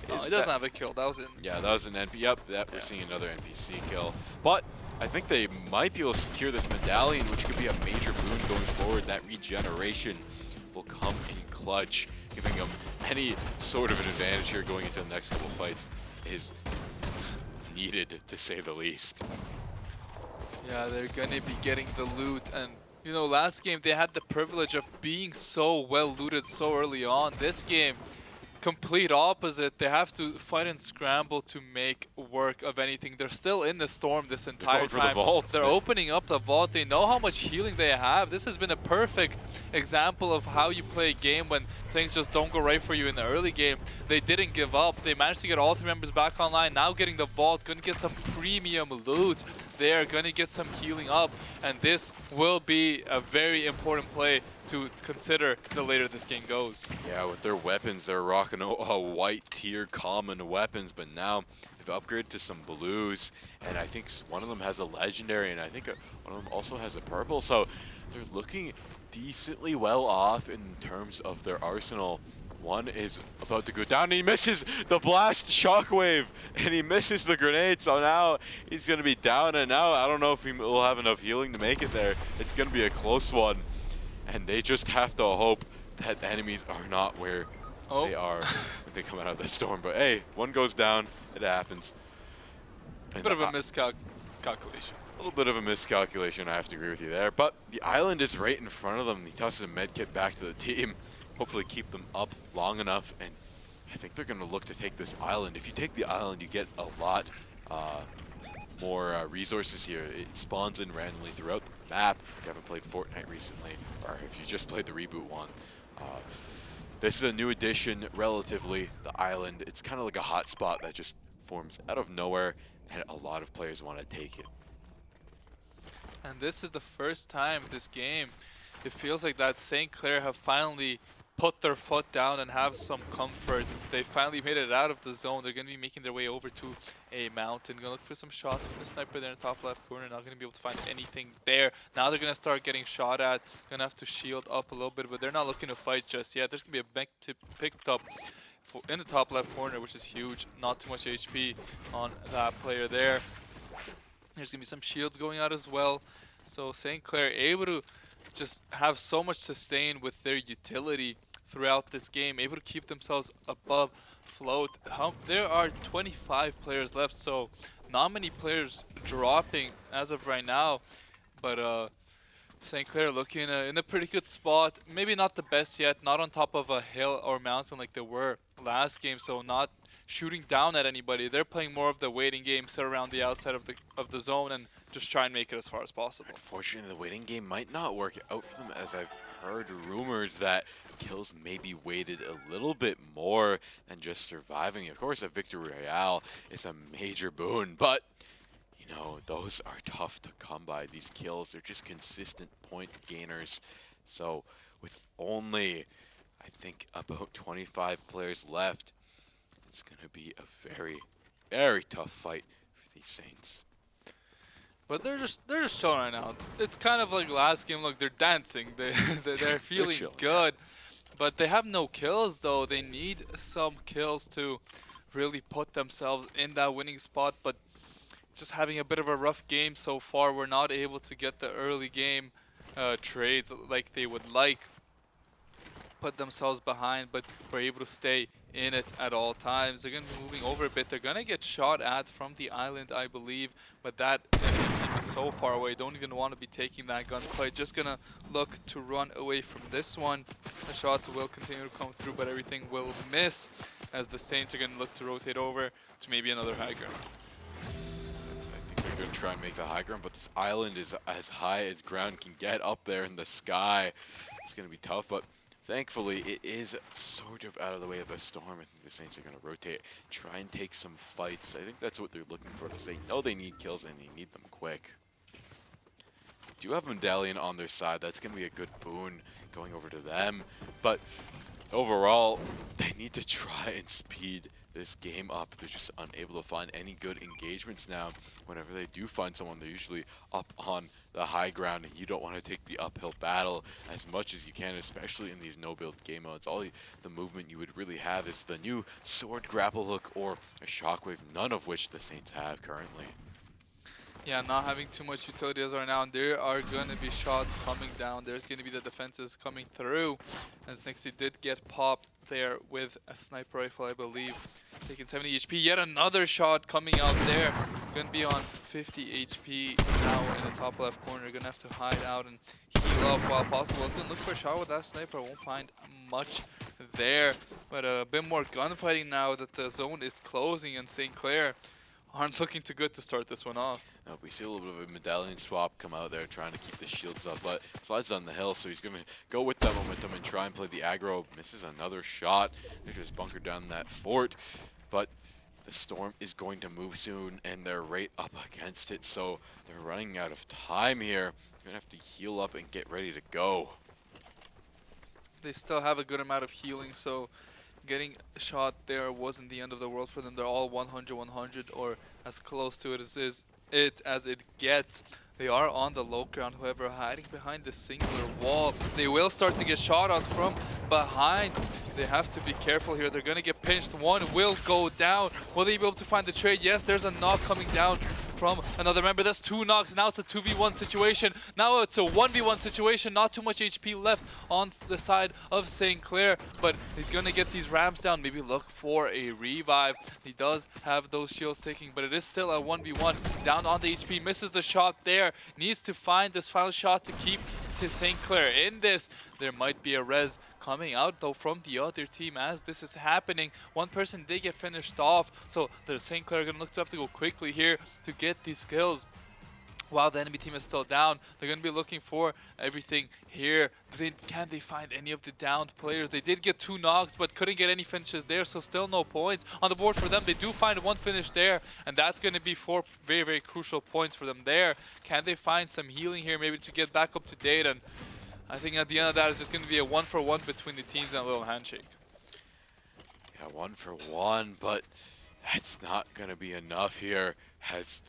No, Is he doesn't that- have a kill. That was in. Yeah, that was an NPC. Yep, that we're Yeah. seeing another NPC kill. But I think they might be able to secure this medallion, which could be a major boon going forward. That regeneration will come in clutch, giving them any sort of an advantage here going into the next couple fights is needed, to say the least. Yeah, they're gonna be getting the loot, and you know, last game they had the privilege of being so well looted so early on. This game, complete opposite. They have to fight and scramble to make work of anything. They're still in the storm this entire going for the time. vault. They're opening up the vault. They know how much healing they have. This has been a perfect example of how you play a game when things just don't go right for you in the early game. They didn't give up. They managed to get all three members back online. Now getting the vault, gonna get some premium loot. They are gonna get some healing up, and this will be a very important play to consider the later this game goes. Yeah, with their weapons, they're rocking a white tier common weapons, but now they've upgraded to some blues, and I think one of them has a legendary, and I think one of them also has a purple, so they're looking decently well off in terms of their arsenal. One is about to go down, and he misses the blast shockwave, and he misses the grenade, so now he's going to be down and out. I don't know if he will have enough healing to make it there. It's going to be a close one. And they just have to hope that the enemies are not where they are when they come out of the storm. But hey, one goes down, it happens. And Bit of a miscalculation. a little bit of a miscalculation, I have to agree with you there. But the island is right in front of them. He tosses a med kit back to the team. Hopefully keep them up long enough. And I think they're going to look to take this island. If you take the island, you get a lot more resources here. It spawns in randomly throughout the map. If you haven't played Fortnite recently, or if you just played the reboot one. This is a new addition, relatively, the island. It's kind of like a hotspot that just forms out of nowhere, and a lot of players want to take it. And this is the first time this game, it feels like that St. Clair have finally put their foot down and have some comfort. They finally made it out of the zone. They're going to be making their way over to a mountain. Going to look for some shots from the sniper there in the top left corner. Not going to be able to find anything there. Now they're going to start getting shot at. Going to have to shield up a little bit, but they're not looking to fight just yet. There's going to be a mech tip picked up in the top left corner, which is huge. Not too much HP on that player there. There's going to be some shields going out as well. So St. Clair able to just have so much sustain with their utility throughout this game, able to keep themselves above float. There are 25 players left, so not many players dropping as of right now. But St. Clair looking in a pretty good spot. Maybe not the best yet, not on top of a hill or mountain like they were last game, so not shooting down at anybody. They're playing more of the waiting game, sit around the outside of the zone and just try and make it as far as possible. Unfortunately, the waiting game might not work out for them, as I've heard rumors that kills may be weighted a little bit more than just surviving. Of course, a victory royale is a major boon, but you know, those are tough to come by. These kills, they're just consistent point gainers. So with only, I think, about 25 players left, it's going to be a very, very tough fight for these Saints. But they're just chilling right now. It's kind of like last game. Look, they're dancing. They're feeling chilling, good. But they have no kills though. They need some kills to really put themselves in that winning spot. But just having a bit of a rough game so far. We're not able to get the early game trades like they would like. Put themselves behind, but we're able to stay in it at all times. They're going to be moving over a bit. They're going to get shot at from the island, I believe, but that team is so far away. Don't even want to be taking that gunfight. Just gonna look to run away from this one. The shots will continue to come through, but everything will miss as the Saints are gonna look to rotate over to maybe another high ground. I think they're going to try and make the high ground, but this island is as high as ground can get up there in the sky. It's going to be tough, but thankfully it is sort of out of the way of the storm. I think the Saints are going to rotate, try and take some fights. I think that's what they're looking for, because they know they need kills and they need them quick. They do have Medallion on their side. That's going to be a good boon going over to them, but overall, they need to try and speed this game up. They're just unable to find any good engagements now. Whenever they do find someone, they're usually up on the high ground, and you don't want to take the uphill battle as much as you can, especially in these no-build game modes. The movement you would really have is the new sword grapple hook or a shockwave, none of which the Saints have currently. Yeah, not having too much utility as right now, and there are going to be shots coming down. There's going to be the defenses coming through, as NECC did get popped there with a sniper rifle, I believe, taking 70 HP. Yet another shot coming out there. Going to be on 50 HP now in the top left corner. Going to have to hide out and heal up while possible. It's going to look for a shot with that sniper. Won't find much there, but a bit more gunfighting now that the zone is closing, and St. Clair aren't looking too good to start this one off. We see a little bit of a Medallion swap come out there trying to keep the shields up, but slides down the hill, so he's going to go with that momentum and try and play the aggro. Misses another shot. They just bunkered down that fort, but the storm is going to move soon, and they're right up against it, so they're running out of time here. They're going to have to heal up and get ready to go. They still have a good amount of healing, so getting shot there wasn't the end of the world for them. They're all 100-100 or as close to it as it gets. They are on the low ground, however, hiding behind the singular wall. They will start to get shot on from behind. They have to be careful here. They're going to get pinched. One will go down. Will they be able to find the trade? Yes, there's a knock coming down from another member. That's 2 knocks. Now it's a 2v1 situation. Now it's a 1v1 situation. Not too much HP left on the side of St. Clair, but he's going to get these ramps down. Maybe look for a revive. He does have those shields taking, but it is still a 1v1. Down on the HP. Misses the shot there. Needs to find this final shot to keep to St. Clair in this. There might be a res coming out though from the other team as this is happening. One person did get finished off, so the St. Clair are going to look to have to go quickly here to get these kills. While the enemy team is still down, they're going to be looking for everything here. Can they find any of the downed players? They did get 2 knocks, but couldn't get any finishes there, so still no points on the board for them. They do find 1 finish there, and that's going to be 4 very, very crucial points for them there. Can they find some healing here maybe to get back up to date? And I think at the end of that, it's just going to be a 1-for-1 between the teams and a little handshake. Yeah, 1-for-1, but that's not going to be enough here, as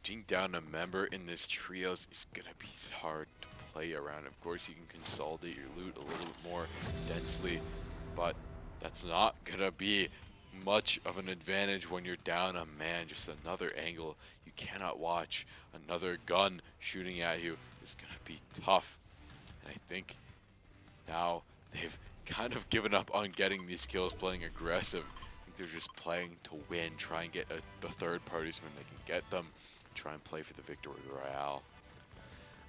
being down a member in this trios is going to be hard to play around. Of course, you can consolidate your loot a little bit more densely, but that's not going to be much of an advantage when you're down a man. Just another angle you cannot watch, another gun shooting at you is going to be tough. And I think now they've kind of given up on getting these kills, playing aggressive. I think they're just playing to win, try and get the third parties when they can get them, try and play for the victory royale.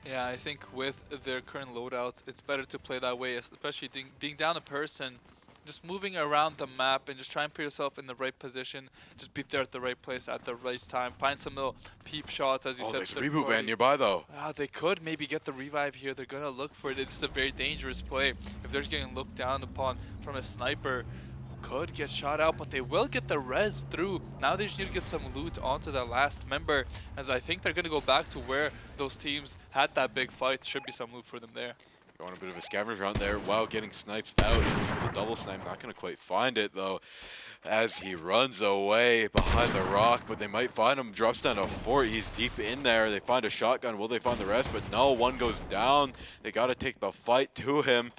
Yeah, I think with their current loadouts, it's better to play that way, especially being down a person, just moving around the map and just try and put yourself in the right position, just be there at the right place at the right time, find some little peep shots, as you said. There's a reboot van nearby though. They could maybe get the revive here. They're going to look for it. It's a very dangerous play. If they're getting looked down upon from a sniper, could get shot out, but they will get the res through. Now they just need to get some loot onto that last member, as I think they're going to go back to where those teams had that big fight. Should be some loot for them there. Going a bit of a scavenger hunt there while getting snipes out for the double snipe. Not going to quite find it though, as he runs away behind the rock, but they might find him. Drops down a fort. He's deep in there. They find a shotgun. Will they find the rest? But no, one goes down. They got to take the fight to him.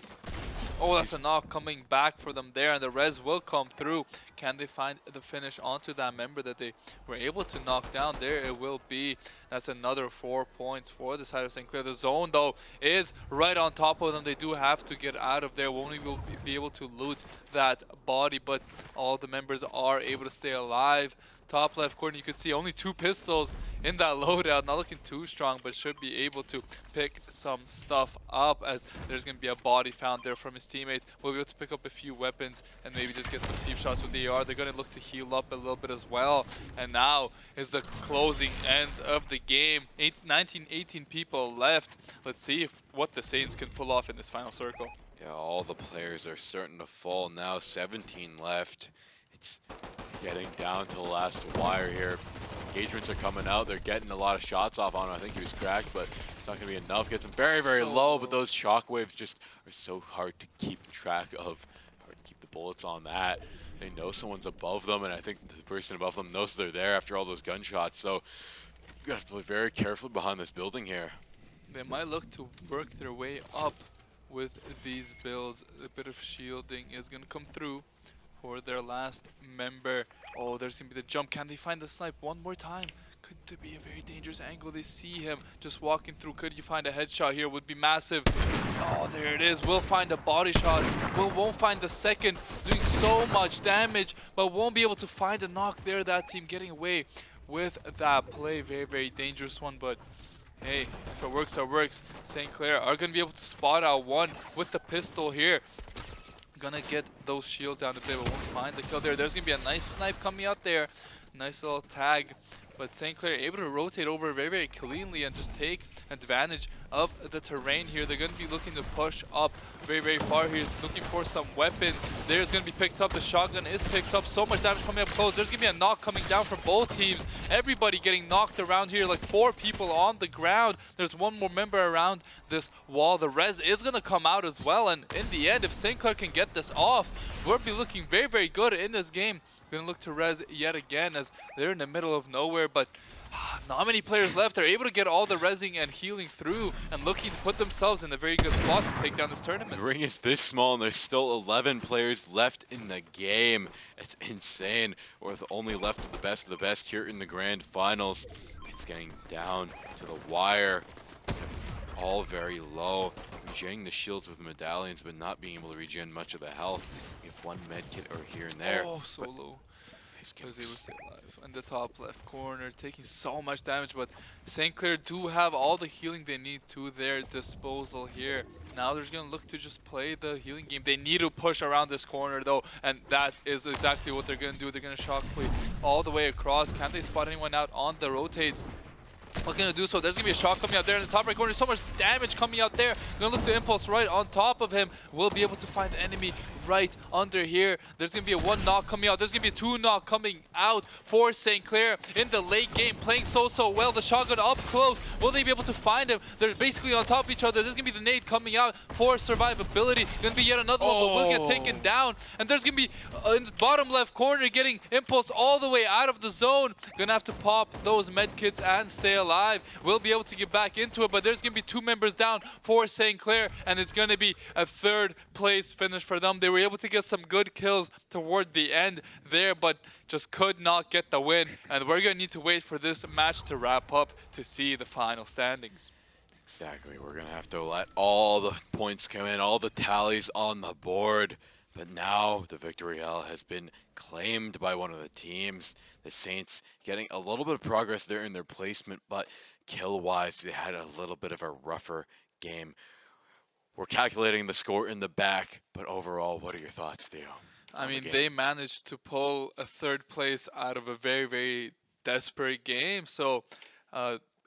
Oh, that's a knock coming back for them there, and the res will come through. Can they find the finish onto that member that they were able to knock down? There it will be. That's another 4 points for the side of St. Clair. The zone, though, is right on top of them. They do have to get out of there. Won't even be able to loot that body, but all the members are able to stay alive. top left corner. You could see only 2 pistols in that loadout. Not looking too strong, but should be able to pick some stuff up, as there's going to be a body found there from his teammates. We'll be able to pick up a few weapons and maybe just get some deep shots with the AR. They're going to look to heal up a little bit as well. And now is the closing ends of the game. 18 people left. Let's see what the Saints can pull off in this final circle. Yeah, all the players are starting to fall now. 17 left. It's getting down to the last wire here. Engagements are coming out. They're getting a lot of shots off on him. I think he was cracked, but it's not going to be enough. Gets him very, very So low, but those shockwaves just are so hard to keep track of. Hard to keep the bullets on that. They know someone's above them, and I think the person above them knows they're there after all those gunshots. So you got to play very carefully behind this building here. They might look to work their way up with these builds. A bit of shielding is going to come through for their last member. Oh, there's going to be the jump. Can they find the snipe one more time? Could there be a very dangerous angle? They see him just walking through. Could you find a headshot here? Would be massive. Oh, there it is. Will find a body shot. Will won't find the second. Doing so much damage, but won't be able to find a knock there. That team getting away with that play. Very, very dangerous one, but hey, if it works, it works. St. Clair are going to be able to spot out one with the pistol here. Gonna get those shields down a bit, but won't find the kill there. There's gonna be a nice snipe coming out there. Nice little tag. But St. Clair able to rotate over very, very cleanly and just take advantage of the terrain here. They're going to be looking to push up very, very far here. He's looking for some weapons. There's going to be picked up. The shotgun is picked up. So much damage coming up close. There's going to be a knock coming down for both teams. Everybody getting knocked around here, like 4 people on the ground. There's one more member around this wall. The res is going to come out as well. And in the end, if St. Clair can get this off, we'll be looking very, very good in this game. Gonna look to res yet again as they're in the middle of nowhere, but not many players left. They're able to get all the resing and healing through and looking to put themselves in a very good spot to take down this tournament. The ring is this small and there's still 11 players left in the game. It's insane. We're only left of the best here in the grand finals. It's getting down to the wire. All very low. Regenerating the shields with medallions, but not being able to regen much of the health. If one med kit or here and there. Oh, so low. Was able to stay alive. In the top left corner, taking so much damage, but St. Clair do have all the healing they need to their disposal here. Now they're going to look to just play the healing game. They need to push around this corner though, and that is exactly what they're going to do. They're going to shock play all the way across. Can they spot anyone out on the rotates? Not gonna do so. There's gonna be a shot coming out there in the top right corner. So much damage coming out there. Gonna look to impulse right on top of him. Will be able to find the enemy right under here. There's gonna be a 1 knock coming out. There's gonna be a 2 knock coming out for St. Clair in the late game, playing so well. The shotgun up close. Will they be able to find him? They're basically on top of each other. There's gonna be the nade coming out for survivability. Gonna be yet another one, but will get taken down. And there's gonna be in the bottom left corner getting impulse all the way out of the zone. Gonna have to pop those med kits and stay alive. Will be able to get back into it, but there's gonna be 2 members down for St. Clair, and it's gonna be a 3rd place finish for them. They were able to get some good kills toward the end there, but just could not get the win. And we're gonna need to wait for this match to wrap up to see the final standings. Exactly. We're going to have to let all the points come in, all the tallies on the board. But now the victory L has been claimed by one of the teams. The Saints getting a little bit of progress there in their placement, but kill-wise, they had a little bit of a rougher game. We're calculating the score in the back, but overall, what are your thoughts, Theo? I mean, they managed to pull a 3rd place out of a very, very desperate game. So,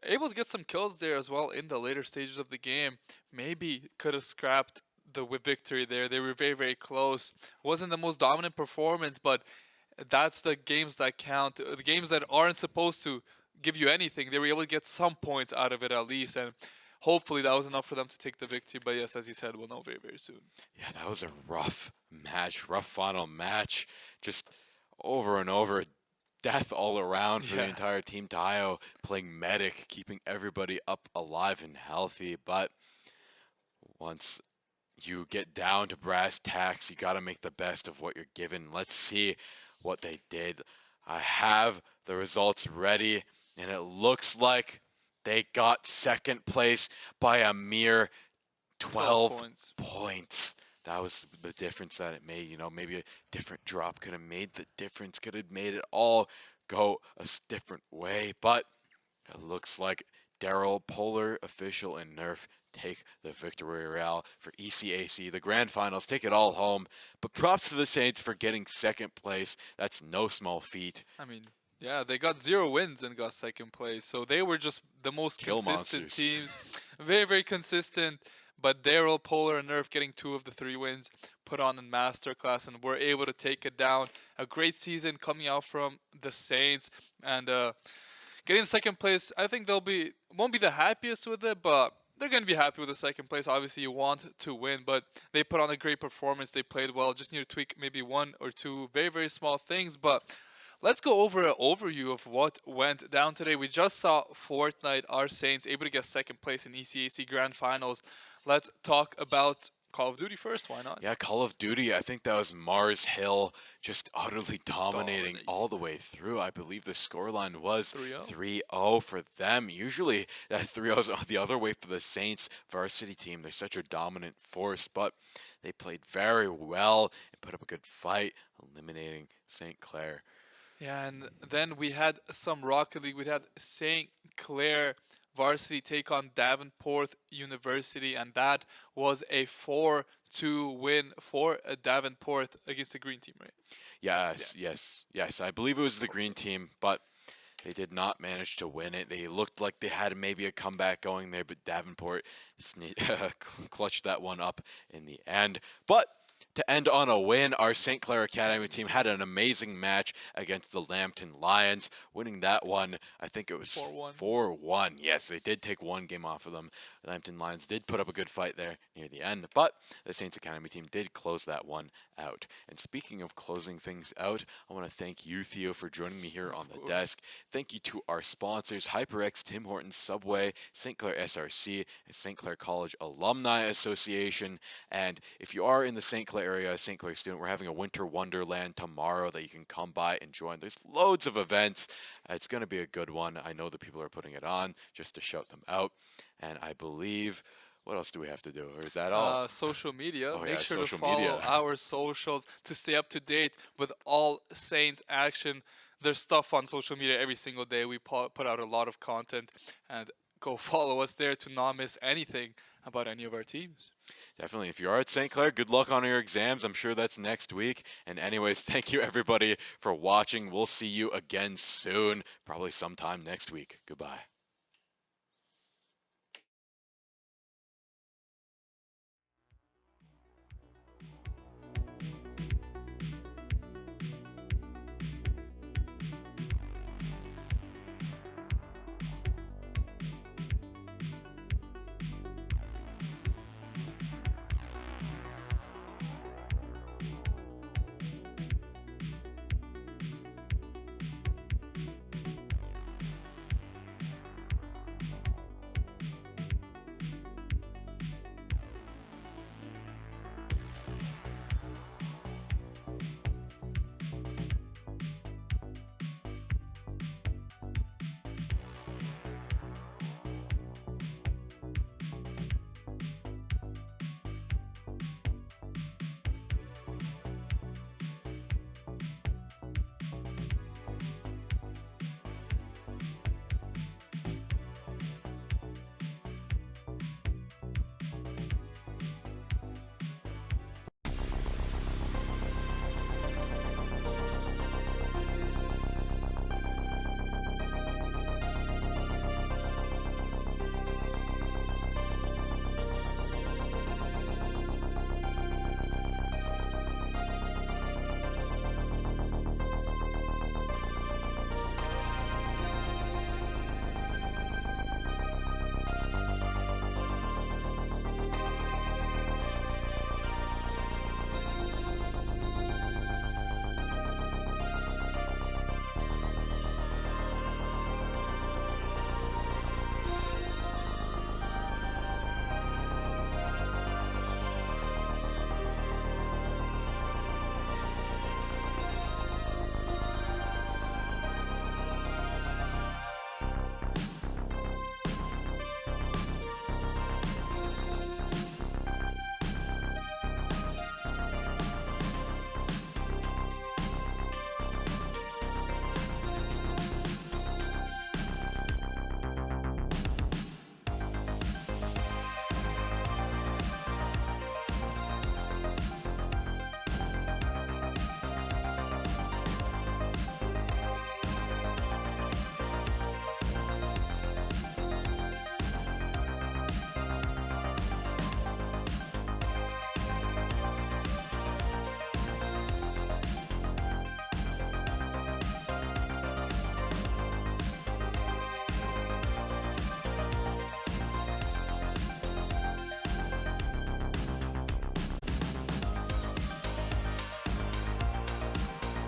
able to get some kills there as well in the later stages of the game. Maybe could have scrapped the victory there. They were very, very close. Wasn't the most dominant performance, but that's the games that count. The games that aren't supposed to give you anything, they were able to get some points out of it at least. And hopefully that was enough for them to take the victory. But yes, as you said, we'll know very, very soon. Yeah, that was a rough match, rough final match. Just over and over. Death all around for the entire team. Tayo playing medic, keeping everybody up alive and healthy. But once you get down to brass tacks, you got to make the best of what you're given. Let's see what they did. I have the results ready, and it looks like they got 2nd place by a mere 12 points. That was the difference that it made. You know, maybe a different drop could have made the difference, could have made it all go a different way, but it looks like Daryl, Polar, Official, and Nerf take the victory royale for ECAC. The grand finals take it all home. But props to the Saints for getting second place. That's no small feat. I mean, yeah, they got 0 wins and got second place. So they were just the most Kill consistent monsters. teams. Very, very consistent. But Daryl, Polar, and Nerf getting 2 of the 3 wins, put on a masterclass, and were able to take it down. A great season coming out from the Saints, and getting second place. I think won't be the happiest with it, but they're going to be happy with the second place. Obviously, you want to win, but they put on a great performance. They played well. Just need to tweak maybe 1 or 2 very, very small things, but let's go over an overview of what went down today. We just saw Fortnite, our Saints, able to get second place in ECAC Grand Finals. Let's talk about Call of Duty first. Why not? Yeah, Call of Duty, I think that was Mars Hill just utterly dominating Dominate. all the way through. I believe the scoreline was 3-0. 3-0 for them. Usually that 3-0 is the other way for the Saints varsity team. They're such a dominant force, but they played very well and put up a good fight, eliminating St. Clair. Yeah, and then we had some Rocket League. We had St. Clair Varsity take on Davenport University, and that was a 4-2 win for Davenport against the green team, right? Yes. I believe it was the green team, but they did not manage to win it. They looked like they had maybe a comeback going there, but Davenport clutched that one up in the end. But to end on a win, our St. Clair Academy team had an amazing match against the Lambton Lions, winning that one. I think it was 4-1. 4-1. Yes, they did take one game off of them. The Lambton Lions did put up a good fight there near the end, but the Saints Academy team did close that one out. And speaking of closing things out, I want to thank you, Theo, for joining me here on the desk. Thank you to our sponsors, HyperX, Tim Hortons, Subway, St. Clair SRC, and St. Clair College Alumni Association. And if you are in the St. Clair area, a St. Clair student, we're having a winter wonderland tomorrow that you can come by and join. There's loads of events. It's going to be a good one. I know the people are putting it on just to shout them out. And I believe, what else do we have to do? Or is that all? Social media. Oh, Make yeah, sure to social follow media. our socials to stay up to date with all Saints action. There's stuff on social media every single day. We put out a lot of content, and go follow us there to not miss anything about any of our teams. Definitely. If you are at St. Clair, good luck on your exams. I'm sure that's next week. And anyways, thank you everybody for watching. We'll see you again soon, probably sometime next week. Goodbye.